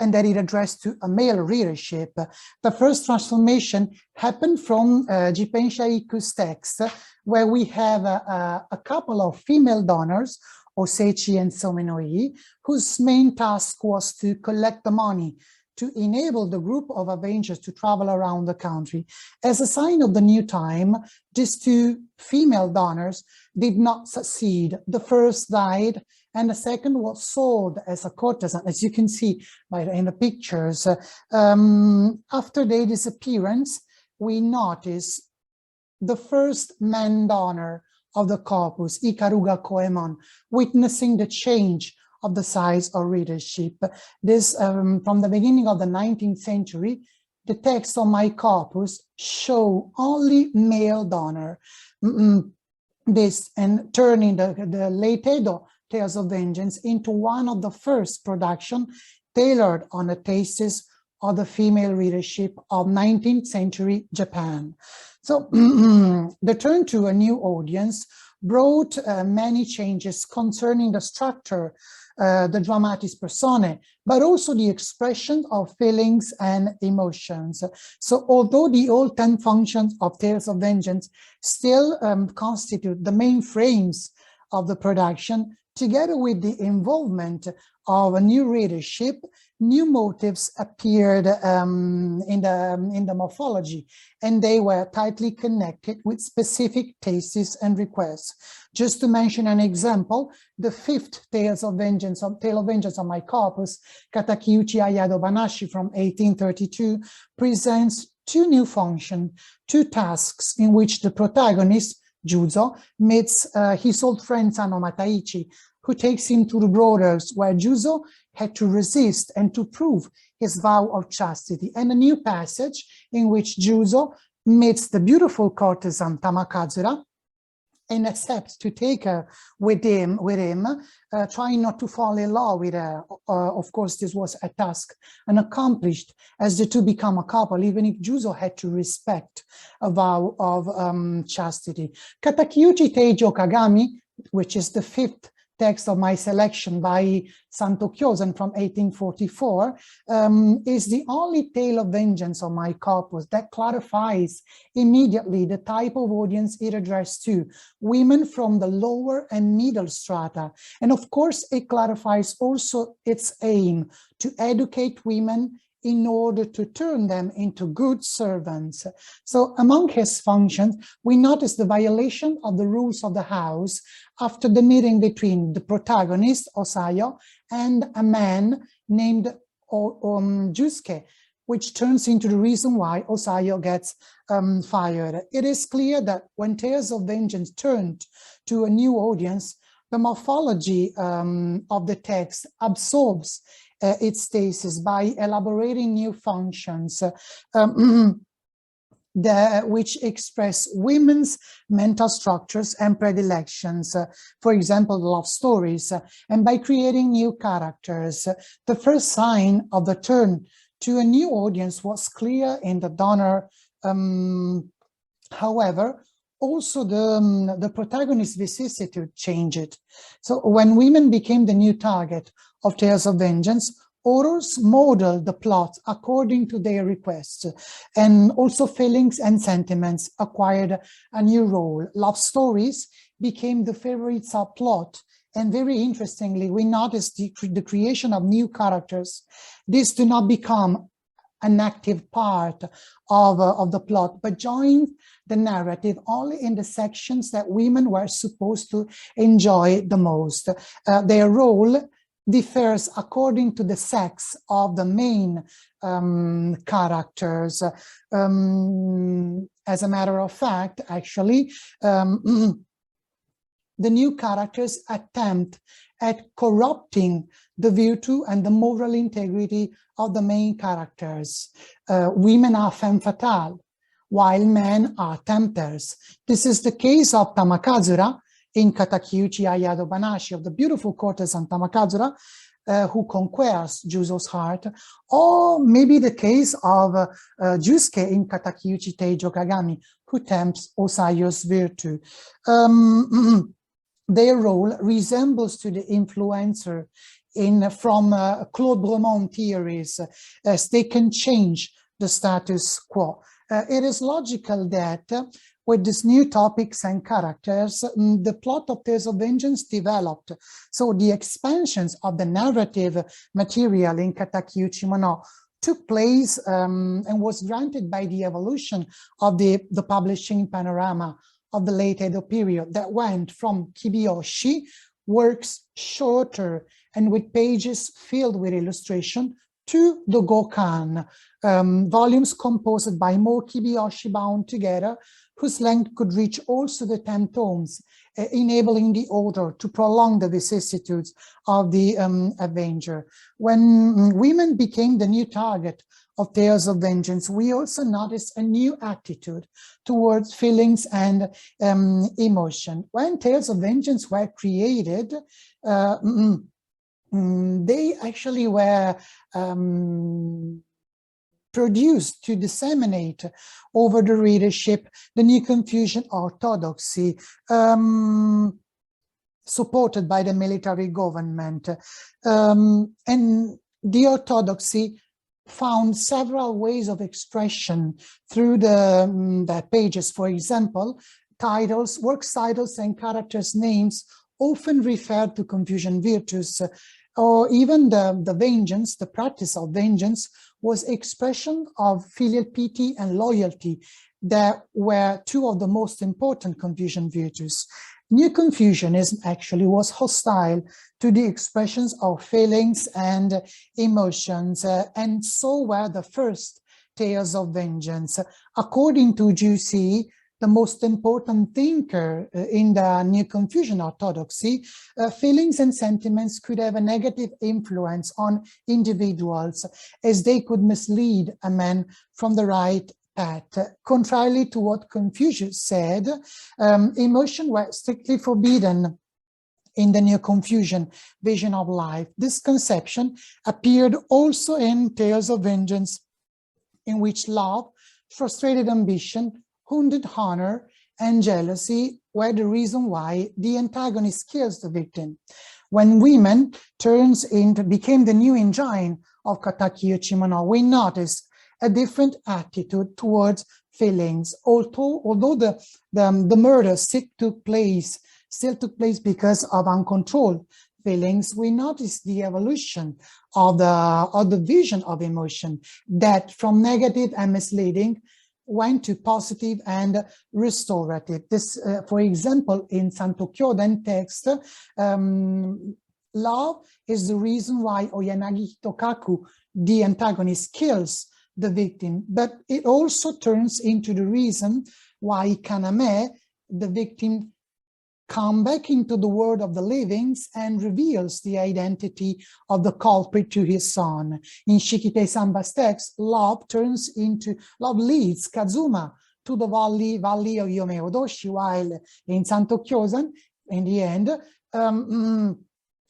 and that it addressed to a male readership. The first transformation happened from Jipensha Iku's text, where we have a couple of female donors, Osechi and Somenoi, whose main task was to collect the money to enable the group of avengers to travel around the country. As a sign of the new time, these two female donors did not succeed. The first died, and the second was sold as a courtesan, as you can see in the pictures. After their disappearance, we notice the first man donor of the corpus, Ikaruga Koemon, witnessing the change of the size of readership. This, from the beginning of the 19th century, the text of my corpus show only male donor. This, and turning the late Edo Tales of Vengeance into one of the first production tailored on the tastes of the female readership of 19th century Japan. So the turn to a new audience brought many changes concerning the structure, the dramatis personae, but also the expression of feelings and emotions. So although the old 10 functions of Tales of Vengeance still constitute the main frames of the production, together with the involvement of a new readership, new motives appeared in the morphology, and they were tightly connected with specific tastes and requests. Just to mention an example, the fifth Tale of Vengeance of my corpus, Katakiuchi Ayado Banashi from 1832, presents two new functions, two tasks in which the protagonist, Juzo, meets his old friend Sano Mataichi, who takes him to the borders where Juzo had to resist and to prove his vow of chastity, and a new passage in which Juzo meets the beautiful courtesan Tamakazura and accepts to take her with him, trying not to fall in love with her. Of course, this was a task unaccomplished, as the two become a couple, even if Juzo had to respect a vow of chastity. Katakiuchi Teijo Kagami, which is the fifth text of my selection by Santo Kyosen from 1844, is the only Tale of Vengeance of my corpus that clarifies immediately the type of audience it addressed to, women from the lower and middle strata. And of course, it clarifies also its aim to educate women in order to turn them into good servants. So among his functions, we notice the violation of the rules of the house after the meeting between the protagonist, Osayo, and a man named Jusuke, which turns into the reason why Osayo gets fired. It is clear that when Tales of Vengeance turned to a new audience, the morphology of the text absorbs its stasis by elaborating new functions. which express women's mental structures and predilections, for example, love stories, and by creating new characters. The first sign of the turn to a new audience was clear in the donor. However, also the protagonist's vicissitude changed. So when women became the new target of Tales of Vengeance, authors modeled the plot according to their requests, and also feelings and sentiments acquired a new role. Love stories became the favorite subplot, and very interestingly, we noticed the creation of new characters. These do not become an active part of the plot, but joined the narrative only in the sections that women were supposed to enjoy the most. Their role differs according to the sex of the main characters. As a matter of fact, actually, the new characters attempt at corrupting the virtue and the moral integrity of the main characters. Women are femme fatale, while men are tempters. This is the case of Tamakazura in Katakyuchi Ayado Banashi, of the beautiful courtesan Tamakazura, who conquers Juzo's heart, or maybe the case of Jusuke in Katakyuchi Teijo Kagami, who tempts Osayo's virtue. Their role resembles to the influencer from Claude Bremont theories, as they can change the status quo. It is logical that with these new topics and characters, the plot of Tales of Vengeance developed. So the expansions of the narrative material in Katakyuchi Mono took place and was granted by the evolution of the publishing panorama of the late Edo period that went from kibiyoshi, works shorter and with pages filled with illustration, to the Gokan, volumes composed by more kibiyoshi bound together, whose length could reach also the 10 tomes, enabling the author to prolong the vicissitudes of the Avenger. When women became the new target of Tales of Vengeance, we also noticed a new attitude towards feelings and emotion. When Tales of Vengeance were created, they actually were produced to disseminate over the readership the new Confucian orthodoxy, supported by the military government. And the orthodoxy found several ways of expression through the pages. For example, titles, works titles and characters' names often referred to Confucian virtues, or even the vengeance, the practice of vengeance, was expression of filial piety and loyalty that were two of the most important Confucian virtues. New Confucianism actually was hostile to the expressions of feelings and emotions, and so were the first Tales of Vengeance. According to Jusi, the most important thinker in the New Confucian orthodoxy, feelings and sentiments could have a negative influence on individuals, as they could mislead a man from the right path. Contrarily to what Confucius said, emotion were strictly forbidden in the New Confucian vision of life. This conception appeared also in Tales of Vengeance, in which love, frustrated ambition, wounded honor, and jealousy were the reason why the antagonist kills the victim. When women became the new engine of Katakyuchi Mono, we noticed a different attitude towards feelings. Although the murder still took place because of uncontrolled feelings, we noticed the evolution of the vision of emotion, that from negative and misleading went to positive and restorative. This, for example, in Santo Kyoden text, love is the reason why Oyanagi Hitokaku, the antagonist, kills the victim, but it also turns into the reason why Kaname, the victim, comes back into the world of the livings and reveals the identity of the culprit to his son. In Shikitei Samba's text, love leads Kazuma to the valley of Yome Odoshi, while in Santo Kyosan, in the end,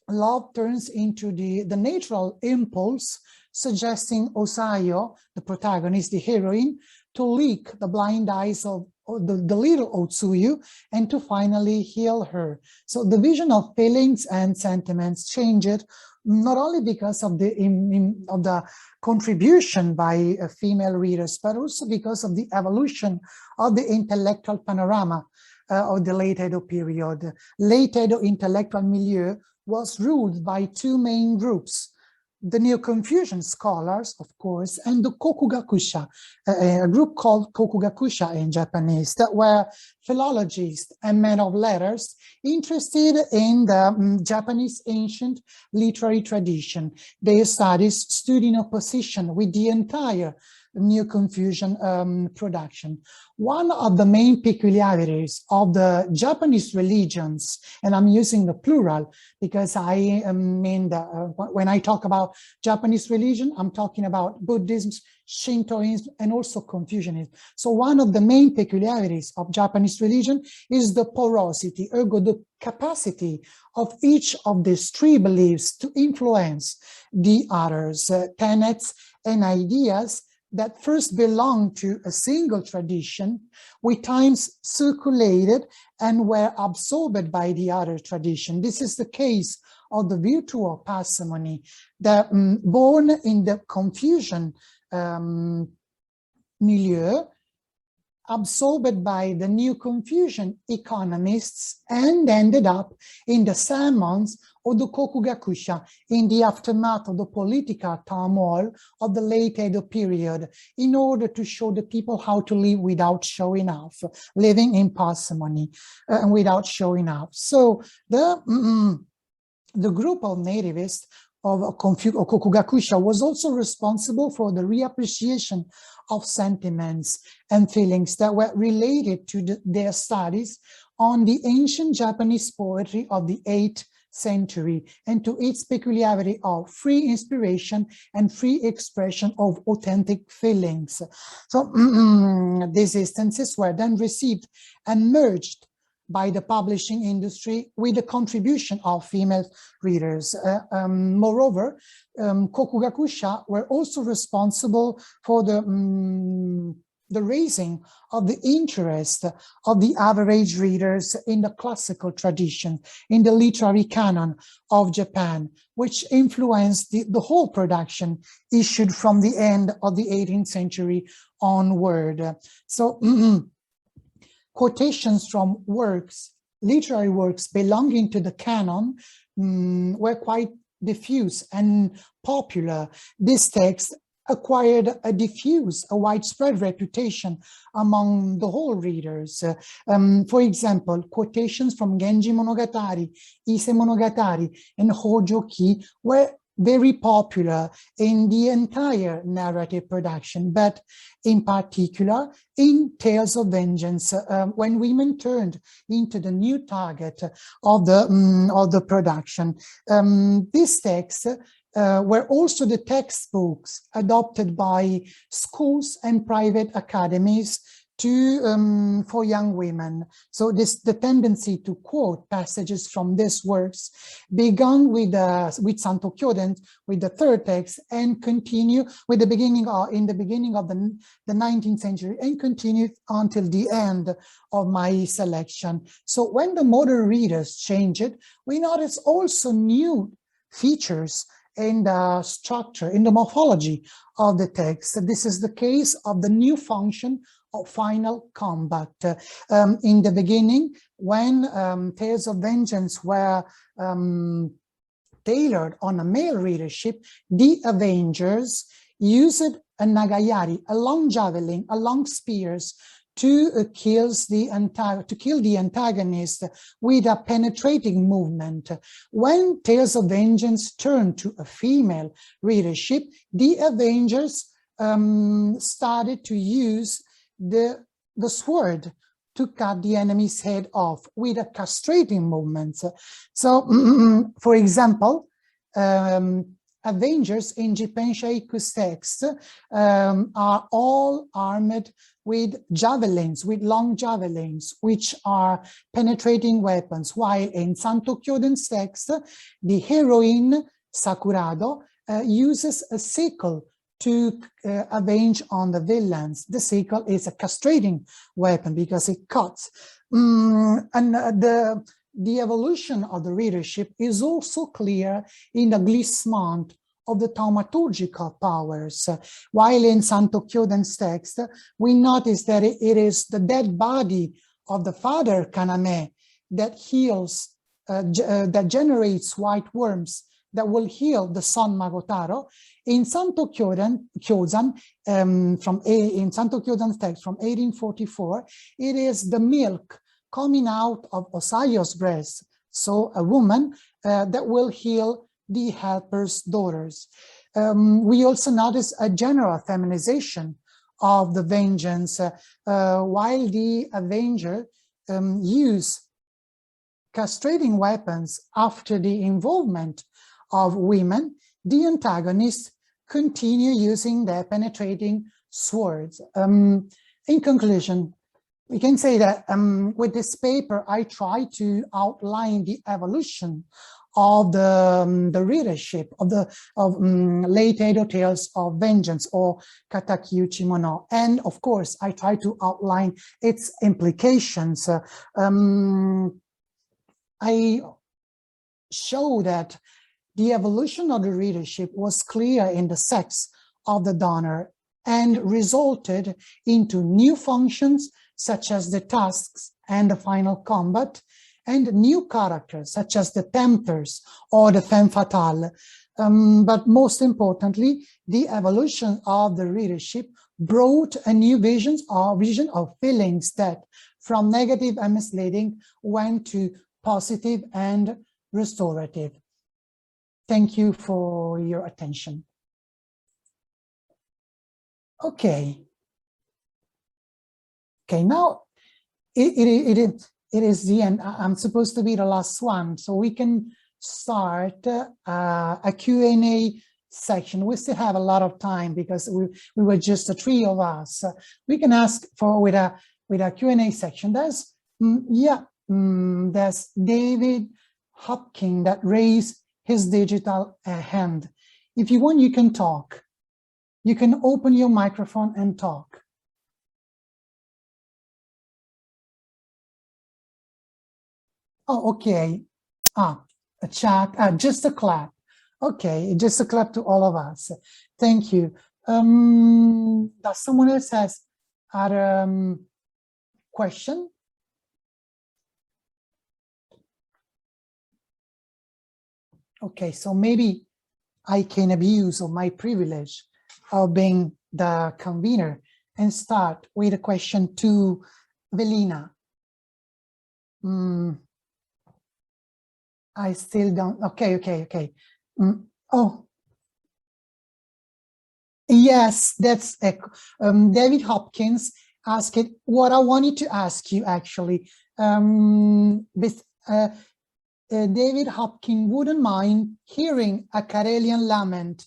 love turns into the natural impulse, suggesting Osayo, the protagonist, the heroine, to lick the blind eyes of the little Otsuyu and to finally heal her. So the vision of feelings and sentiments changed, not only because of the contribution by female readers, but also because of the evolution of the intellectual panorama of the late Edo period. Late Edo intellectual milieu was ruled by two main groups: the Neo-Confucian scholars, of course, and the Kokugakusha, a group called Kokugakusha in Japanese, that were philologists and men of letters interested in the Japanese ancient literary tradition. Their studies stood in opposition with the entire Neo-Confucian production. One of the main peculiarities of the Japanese religions, and I'm using the plural because I mean when I talk about Japanese religion, I'm talking about Buddhism, Shintoism, and also Confucianism. So one of the main peculiarities of Japanese religion is the porosity, ergo the capacity of each of these three beliefs to influence the others, tenets and ideas that first belonged to a single tradition, with times circulated and were absorbed by the other tradition. This is the case of the virtual parsimony, that born in the Confucian milieu, absorbed by the Neo-Confucian economists, and ended up in the sermons of the Kokugakusha in the aftermath of the political turmoil of the late Edo period, in order to show the people how to live without showing off, living in parsimony and without showing off. So the group of nativists of Kokugakusha was also responsible for the reappreciation of sentiments and feelings that were related to their studies on the ancient Japanese poetry of the 8th century and to its peculiarity of free inspiration and free expression of authentic feelings. So these instances were then received and merged by the publishing industry with the contribution of female readers. Moreover, Kokugakusha were also responsible for the raising of the interest of the average readers in the classical tradition, in the literary canon of Japan, which influenced the whole production issued from the end of the 18th century onward. So quotations from works, literary works belonging to the canon, were quite diffuse and popular. This text acquired a widespread reputation among the whole readers. For example, quotations from Genji Monogatari, Ise Monogatari, and Hojo-ki were very popular in the entire narrative production, but in particular in Tales of Vengeance, when women turned into the new target of the production. These texts were also the textbooks adopted by schools and private academies for young women. So the tendency to quote passages from these works began with Santo Kyoden, with the third text, and continue with the beginning of the 19th century, and continued until the end of my selection. So when the modern readers changed, we notice also new features in the structure, in the morphology of the text. This is the case of the new function of final combat. In the beginning, when Tales of Vengeance were tailored on a male readership, the Avengers used a nagayari, a long javelin, a long spears, to kill the antagonist with a penetrating movement. When Tales of Vengeance turned to a female readership, the Avengers started to use the sword to cut the enemy's head off with a castrating movement. So, for example, Avengers in Jipenshaikus text are all armed with javelins, with long javelins, which are penetrating weapons, while in Santo Kyoden's text, the heroine, Sakurado, uses a sickle to avenge on the villains. The sickle is a castrating weapon because it cuts. The evolution of the readership is also clear in the glissement of the thaumaturgical powers. While in Santo Kyoden's text, we notice that it is the dead body of the father Kaname that heals, that generates white worms that will heal the son Magotaro. In Santo Kyoden, in Santo Kyoden's text from 1844, it is the milk coming out of Osayo's breast, so a woman that will heal the helper's daughters. We also notice a general feminization of the vengeance, while the Avenger use castrating weapons after the involvement of women, the antagonists continue using their penetrating swords. In conclusion, we can say that with this paper, I try to outline the evolution of the readership of late Edo tales of vengeance, or Katakyuchi Mono. And of course, I try to outline its implications. I show that the evolution of the readership was clear in the sex of the donor and resulted into new functions such as the tasks and the final combat, and new characters such as the tempters or the femme fatale. But most importantly, the evolution of the readership brought a new vision of feelings that from negative and misleading went to positive and restorative. Thank you for your attention. Okay, now it is the end. I'm supposed to be the last one, so we can start a Q&A section. We still have a lot of time because we were just the three of us. We can ask for with a Q&A section. There's there's David Hopkins that raised his digital hand. If you want, you can talk. You can open your microphone and talk. Oh, okay. A chat, just a clap. Okay, just a clap to all of us. Thank you. Does someone else has other question? Okay, so maybe I can abuse of my privilege of being the convener and start with a question to Velena. I still don't, okay. Oh, yes, that's David Hopkins asked it. What I wanted to ask you actually, David Hopkins wouldn't mind hearing a Karelian lament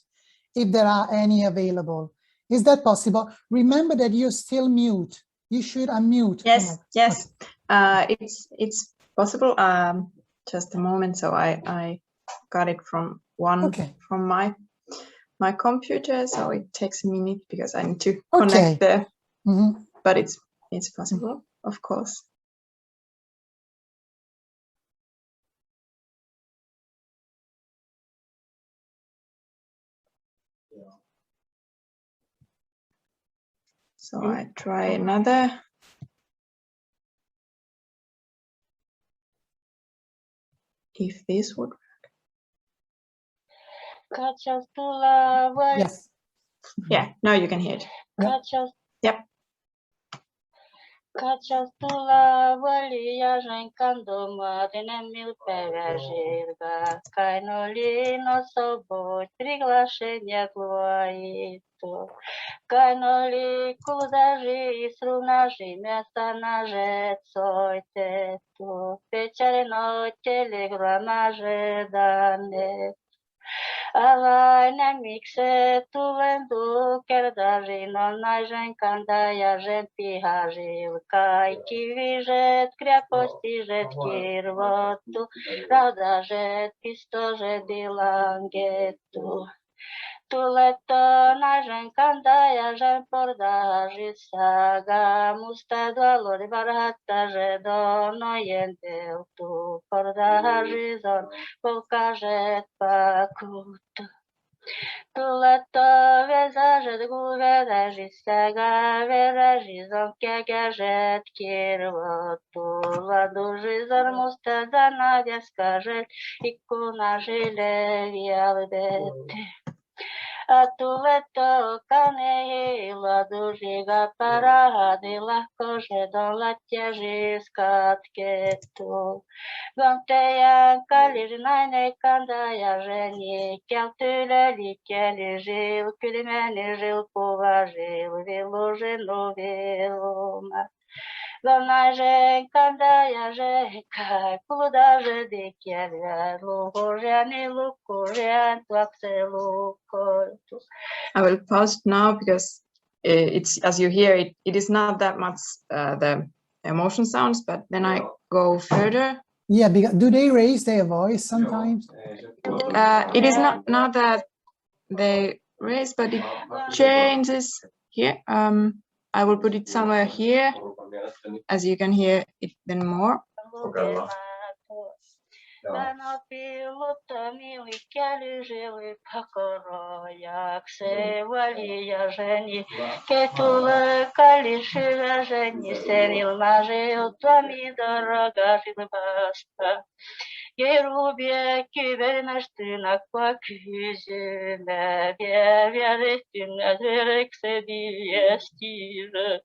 if there are any available. Is that possible? Remember that you're still mute. You should unmute. Yes, yes, it's possible. Just a moment. So I got it from from my computer. So it takes a minute because I need to connect there. But it's possible, of course. So I try another. If this would work. Yes. Yeah, now you can hear it. Yep. Kachastula valia rencando madine mil pevergirga, cainolino sobo, приглашение глуаито. Cainoli кудажи, срунажи, место наже, цойте ту, печально телеграммаже дане. Avana mixe tu vendu kerdaži no najžen kandaja žen pihažil kaj kivižet krjapostižet kirvotu radažet pistožet dilangetu. Tuleto najžen kandaja žen pordaži saga musta dolor varhataže dono jendel tu pordaži zon pokažet pakutu. Tuleto vezažet guvedaži saga veraži zon kjagažet kirvotu vaduži zon musta zanadja skažet ikunaži levialbete. A tu veto cane la dužiga paradila kože don la tježiskatke tu. Gonteja kaližnajne kandaja ženi, kjel tyle likjeli žil, kylmeni žil považil, vilu ženu viluma. Gonajže kandaja žeka, kudaže dikjeli, luhoženi lukožen, tuakse lukožtu. I will pause now because it's, as you hear, it is not that much the emotion sounds, but then I go further. Yeah, because do they raise their voice sometimes? It is not that they raise, but it changes here. I will put it somewhere here, as you can hear it then more. Gerubie kivernaština kwa kuzine, vjeretina zvereksedi stiže.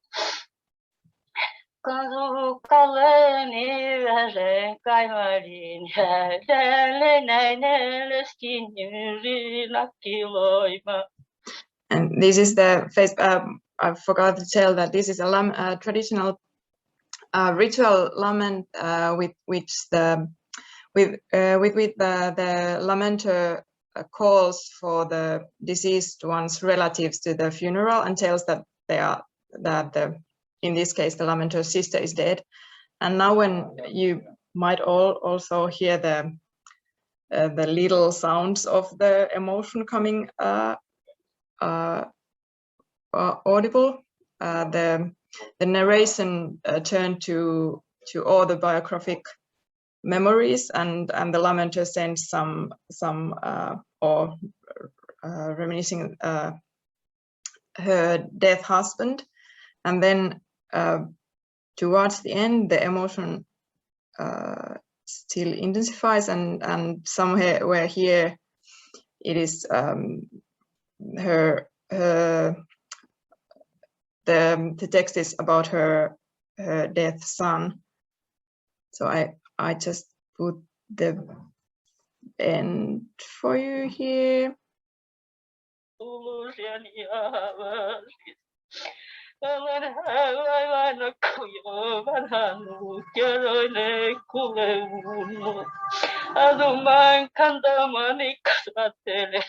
Kanzu kaleni veže kajmarin, delenejne skinjuri na kilojma. And this is the face. I forgot to tell that this is a traditional ritual lament with which the lamenter calls for the deceased one's relatives to the funeral and tells that in this case the lamenter's sister is dead. And now when you might also hear the little sounds of the emotion coming audible, the narration turned to autobiographic memories, and the lamenter sends some reminiscing her dead husband, and then towards the end the emotion still intensifies, and somewhere here it is the text is about her dead son. So I just put the end for you here. Aduman kandamani kasatele,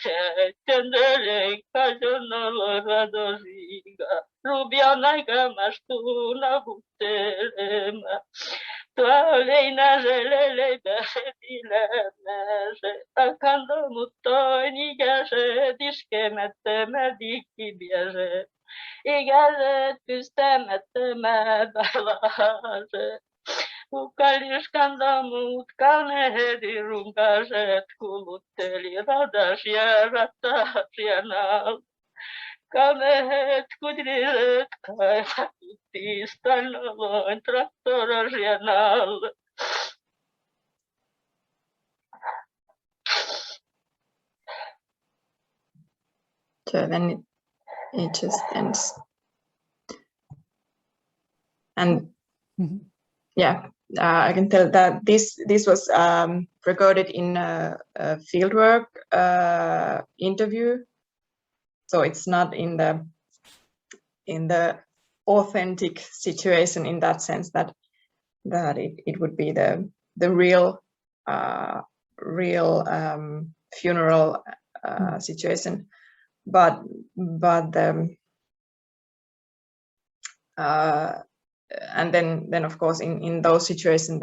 tendere kajonolo radoriga, rubiana gamastuna butelema, tualeina gelele besedileme, akando mutoni gase diskemete mediki biase, igale pistemete medalase. Ukaliskanda mutkane hedirungaset kulutteli radasja ratasjanal. Kamehet kudrilet kaevakutti stannaloin traktorasjanal. So then it just ends. And Mhm. yeah, I can tell that this was recorded in a fieldwork interview, so it's not in the authentic situation in that sense that it would be the real funeral situation, but and then of course in those situations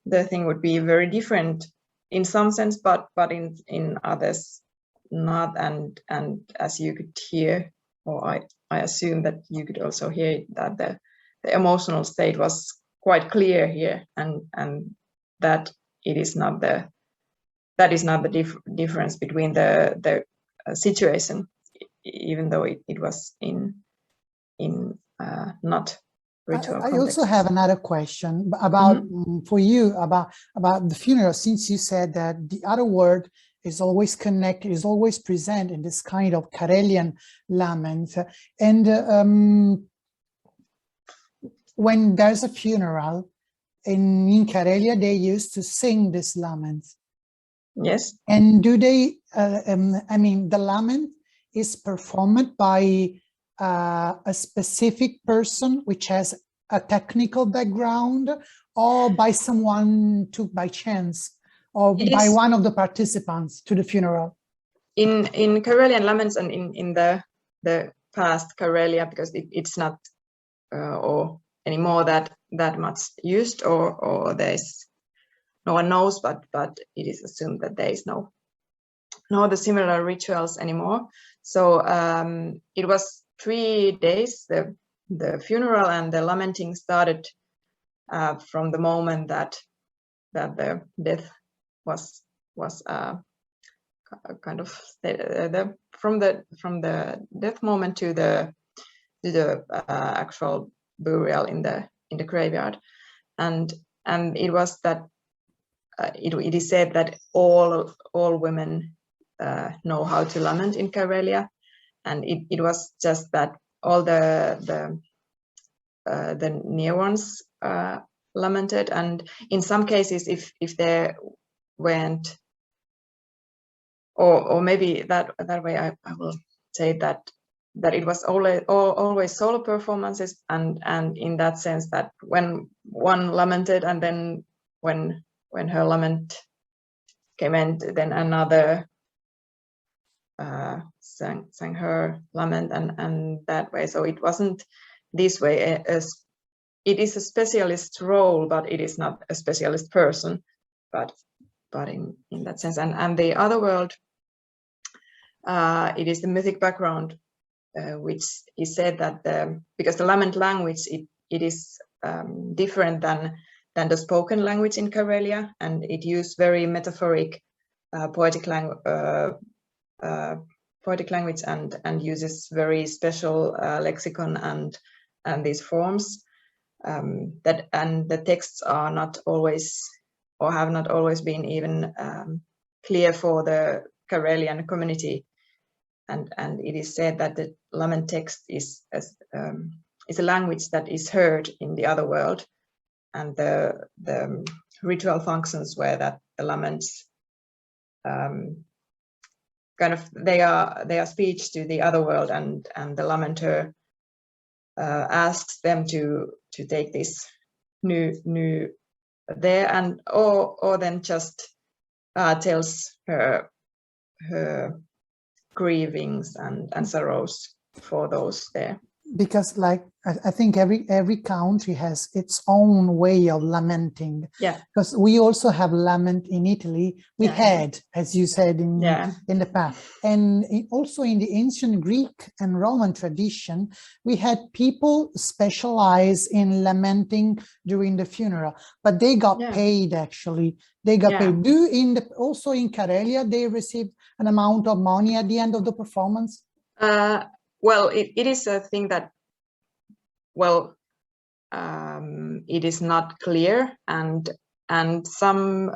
the thing would be very different in some sense, but in others not, and as you could hear, or I assume that you could also hear that the emotional state was quite clear here, and that is not the difference between the situation, even though it was in not ritual I also context. have another question about for you about the funeral, since you said that the other world is always connected, is always present in this kind of Karelian lament, and when there's a funeral in Karelia, they used to sing this lament. Yes. And do they? I mean, the lament is performed by a specific person which has a technical background, or by someone took by chance, or by one of the participants to the funeral? In Karelian laments and in the past Karelia, because it's not or anymore that much used, or there's no one knows, but it is assumed that there is no the similar rituals anymore. So it was 3 days, the funeral, and the lamenting started from the moment that the death was kind of from the death moment to the actual burial in the graveyard, and it was that it is said that all women know how to lament in Karelia, and it was just that all the near ones lamented, and in some cases if there weren't, or maybe that way I will say that it was always solo performances, and in that sense that when one lamented, and then when her lament came in, then another sang her lament, and that way. So it wasn't this way. It is a specialist role, but it is not a specialist person, but in that sense. And the other world, it is the mythic background, which is said that because the lament language it is different than the spoken language in Karelia, and it used very metaphoric poetic language and uses very special lexicon and these forms that, and the texts are not always, or have not always been even clear for the Karelian community, and it is said that the lament text is a language that is heard in the other world, and the ritual functions where that the laments kind of they are speech to the other world, and the lamenter asks them to take this new there, and or then just tells her grievings and sorrows for those there. Because like I think every country has its own way of lamenting. Yeah. Because we also have lament in Italy. We had, as you said, in the past. And also in the ancient Greek and Roman tradition, we had people specialize in lamenting during the funeral, but they got paid actually. They got paid. Also in Karelia, they received an amount of money at the end of the performance? Well, it is a thing that, well, it is not clear, and some,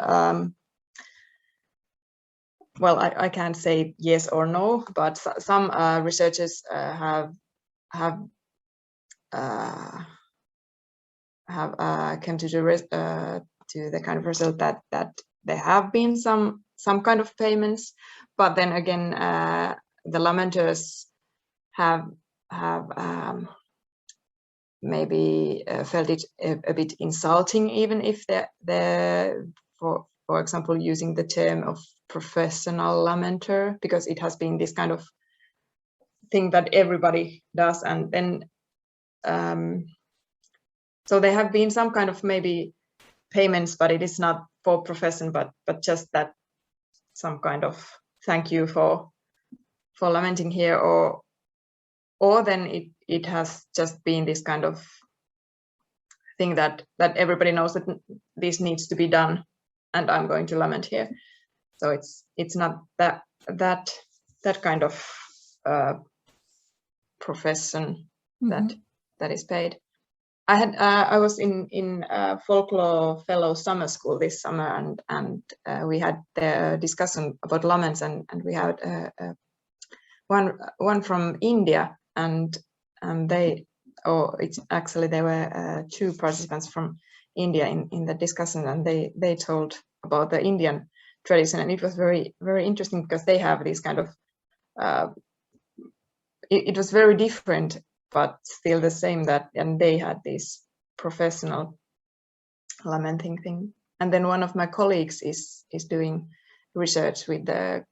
well, I can't say yes or no, but some researchers have came to the kind of result that there have been some kind of payments, but then again the lamenters have maybe felt it a bit insulting, even if they're for example using the term of professional lamenter, because it has been this kind of thing that everybody does, and then so there have been some kind of maybe payments, but it is not for profession, but just that some kind of thank you for lamenting here, or then it has just been this kind of thing that everybody knows that this needs to be done, and I'm going to lament here. So it's not that kind of profession that is paid. I was in folklore fellow summer school this summer, and we had the discussion about laments, and we had one from India, and they, there were two participants from India in the discussion, and they told about the Indian tradition, and it was very, very interesting, because they have this kind of it was very different, but still the same, and they had this professional lamenting thing. And then one of my colleagues is doing research with the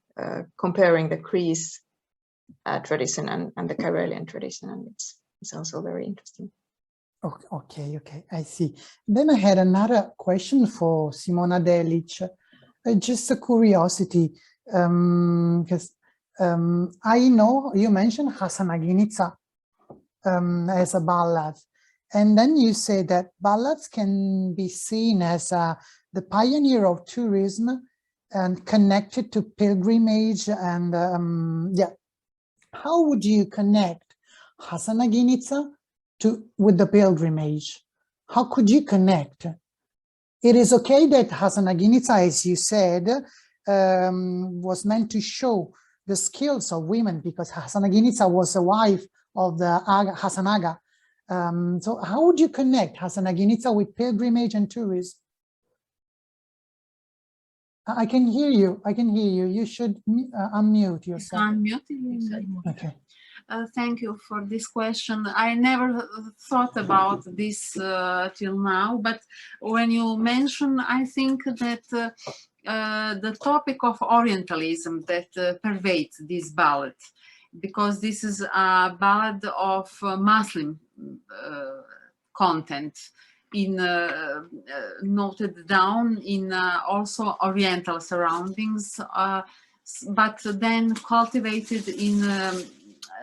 comparing the Greece tradition and the Karelian tradition, and it's also very interesting. Okay, I see. Then I had another question for Simona Delic. Just a curiosity, because I know you mentioned Hasanaginica as a ballad, and then you say that ballads can be seen as the pioneer of tourism and connected to pilgrimage, and how would you connect Hasanaginica with the pilgrimage? How could you connect? It is okay that Hasanaginica, as you said, was meant to show the skills of women, because Hasanaginica was a wife of the Hasanaga. So how would you connect Hasanaginica with pilgrimage and tourism? I can hear you. You should unmute yourself. Unmute. Okay. Thank you for this question. I never thought about this till now, but when you mention, I think that the topic of Orientalism that pervades this ballad, because this is a ballad of Muslim content, noted down in also Oriental surroundings, but then cultivated in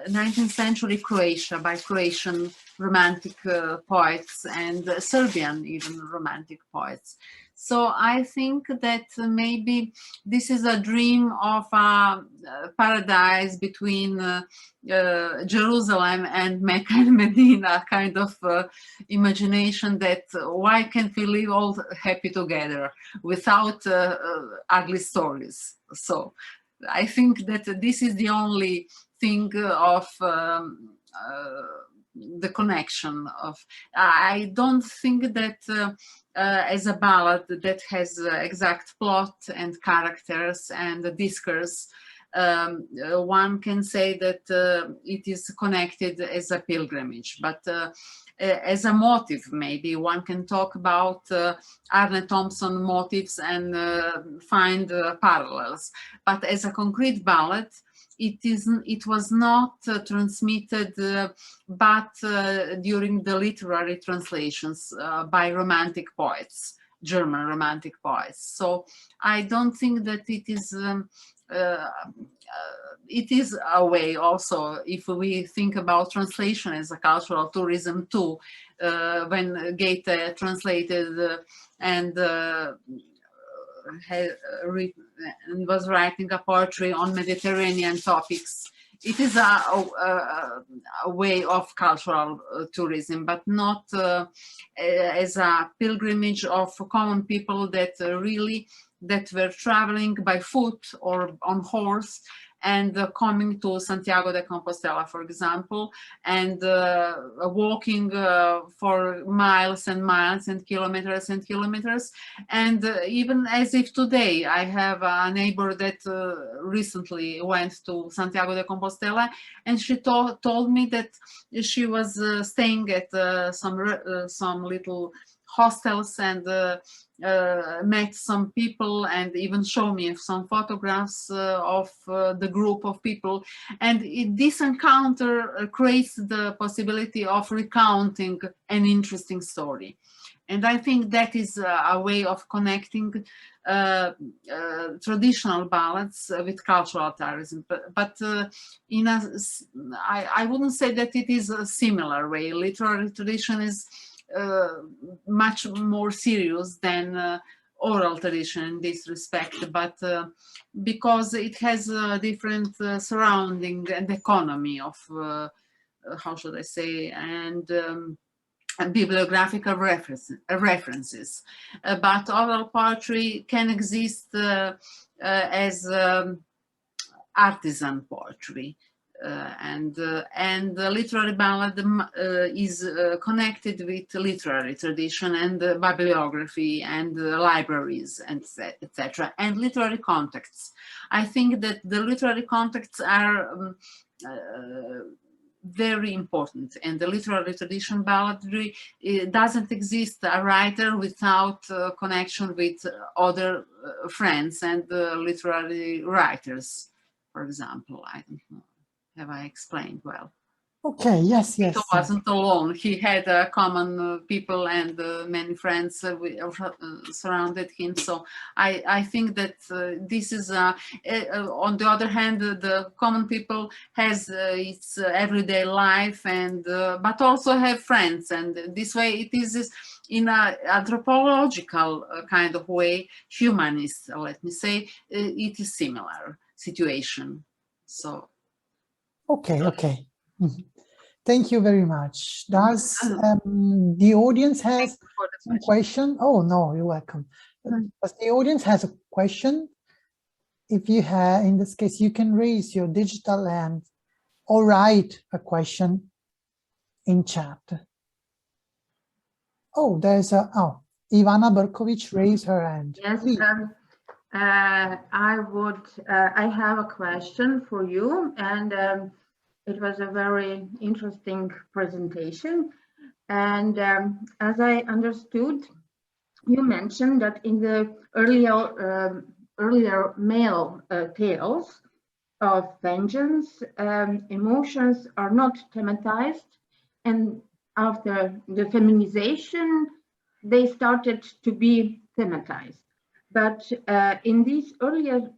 19th century Croatia by Croatian romantic poets and Serbian even romantic poets. So I think that maybe this is a dream of a paradise between Jerusalem and Mecca and Medina, kind of imagination that why can't we live all happy together without ugly stories. So I think that this is the only thing of the connection of. I don't think that as a ballad that has exact plot and characters and discourse, one can say that it is connected as a pilgrimage, but as a motive, maybe one can talk about Arne Thompson motives and find parallels. But as a concrete ballad, it was not transmitted, but during the literary translations by romantic poets, German romantic poets. So I don't think that it is a way also, if we think about translation as a cultural tourism too, when Goethe translated and was writing a poetry on Mediterranean topics. It is a way of cultural tourism, but not as a pilgrimage of common people that were traveling by foot or on horse and coming to Santiago de Compostela, for example, and walking for miles and miles and kilometers, and even as if today I have a neighbor that recently went to Santiago de Compostela, and she told me that she was staying at some little hostels and met some people, and even show me some photographs of the group of people. And this encounter creates the possibility of recounting an interesting story. And I think that is a way of connecting traditional ballads with cultural tourism. But in I wouldn't say that it is a similar way. Literary tradition is much more serious than oral tradition in this respect, but because it has a different surrounding and economy of, how should I say, and bibliographical references. But oral poetry can exist as artisan poetry. And the literary ballad is connected with literary tradition and bibliography and libraries, and etc. And literary contexts. I think that the literary contexts are very important, and the literary tradition balladry doesn't exist a writer without connection with other friends and literary writers, for example. I don't know. Have I explained well? Okay, yes. He wasn't alone. He had common people and many friends surrounded him. So I think that this is, on the other hand, the common people has its everyday life, and but also have friends. And this way it is in an anthropological kind of way, humanist, let me say, it is similar situation. So. Okay. Mm-hmm. Thank you very much. Does the audience has a question? Oh, no, you're welcome. Does the audience has a question? If you have, in this case, you can raise your digital hand or write a question in chat. Oh, there's Ivana Berkovic raised her hand. Yes, I have a question for you, and it was a very interesting presentation. And as I understood, you mentioned that in the earlier male tales of vengeance, emotions are not thematized, and after the feminization, they started to be thematized. But in these earlier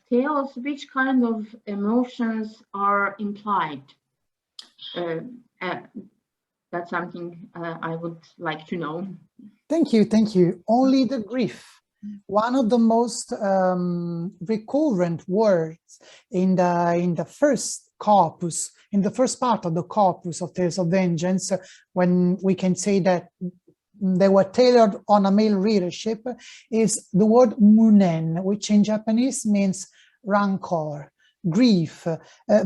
tales, which kind of emotions are implied? That's something I would like to know. Thank you. Only the grief. One of the most recurrent words in the first corpus, in the first part of the corpus of Tales of Vengeance, when we can say that they were tailored on a male readership, is the word munen, which in Japanese means rancor, grief,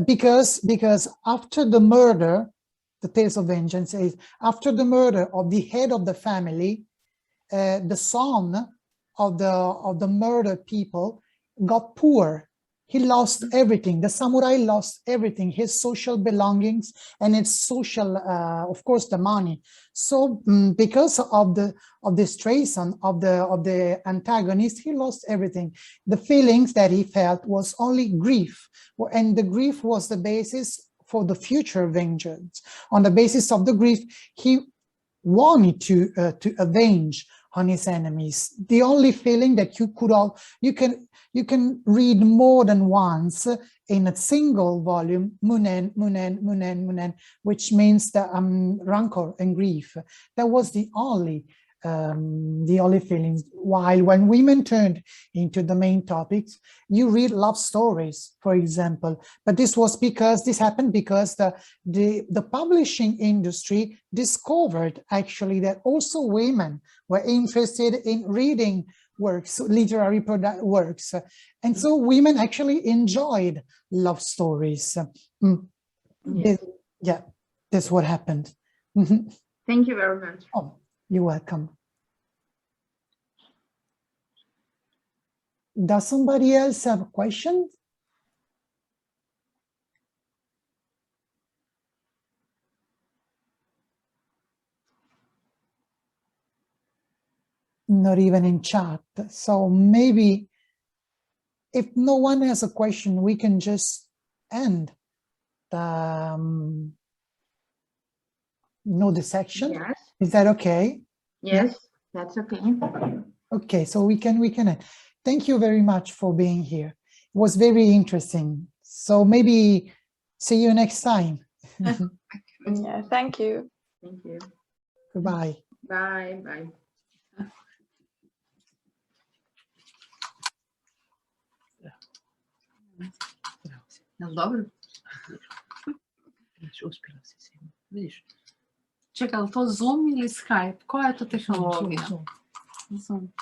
because after the murder, the Tales of Vengeance is after the murder of the head of the family, the son of the murdered people got poor. He lost everything. The samurai lost everything, his social belongings and his social, of course, the money. So because of this treason of the antagonist, he lost everything. The feelings that he felt was only grief, and the grief was the basis for the future vengeance. On the basis of the grief, he wanted to avenge on his enemies. The only feeling that you can read more than once in a single volume, munen, which means the rancor and grief. That was the only the only feelings. While when women turned into the main topics, you read love stories, for example. But this happened because the publishing industry discovered actually that also women were interested in reading works, literary works. And so women actually enjoyed love stories. Yes. Yeah, that's what happened. Thank you very much. Oh, you're welcome. Does somebody else have a question? Not even in chat. So maybe if no one has a question, we can just end the section. Yes. Is that okay? Yes, that's okay. Okay, so we can end. Thank you very much for being here. It was very interesting. So maybe see you next time. Yeah, thank you. Thank you. Goodbye. Bye. Bye. Dobro. Uspjela si. Vidiš. Čekaj, to Zoom ili Skype? Koja je to tehnologija? Zoom. Zoom.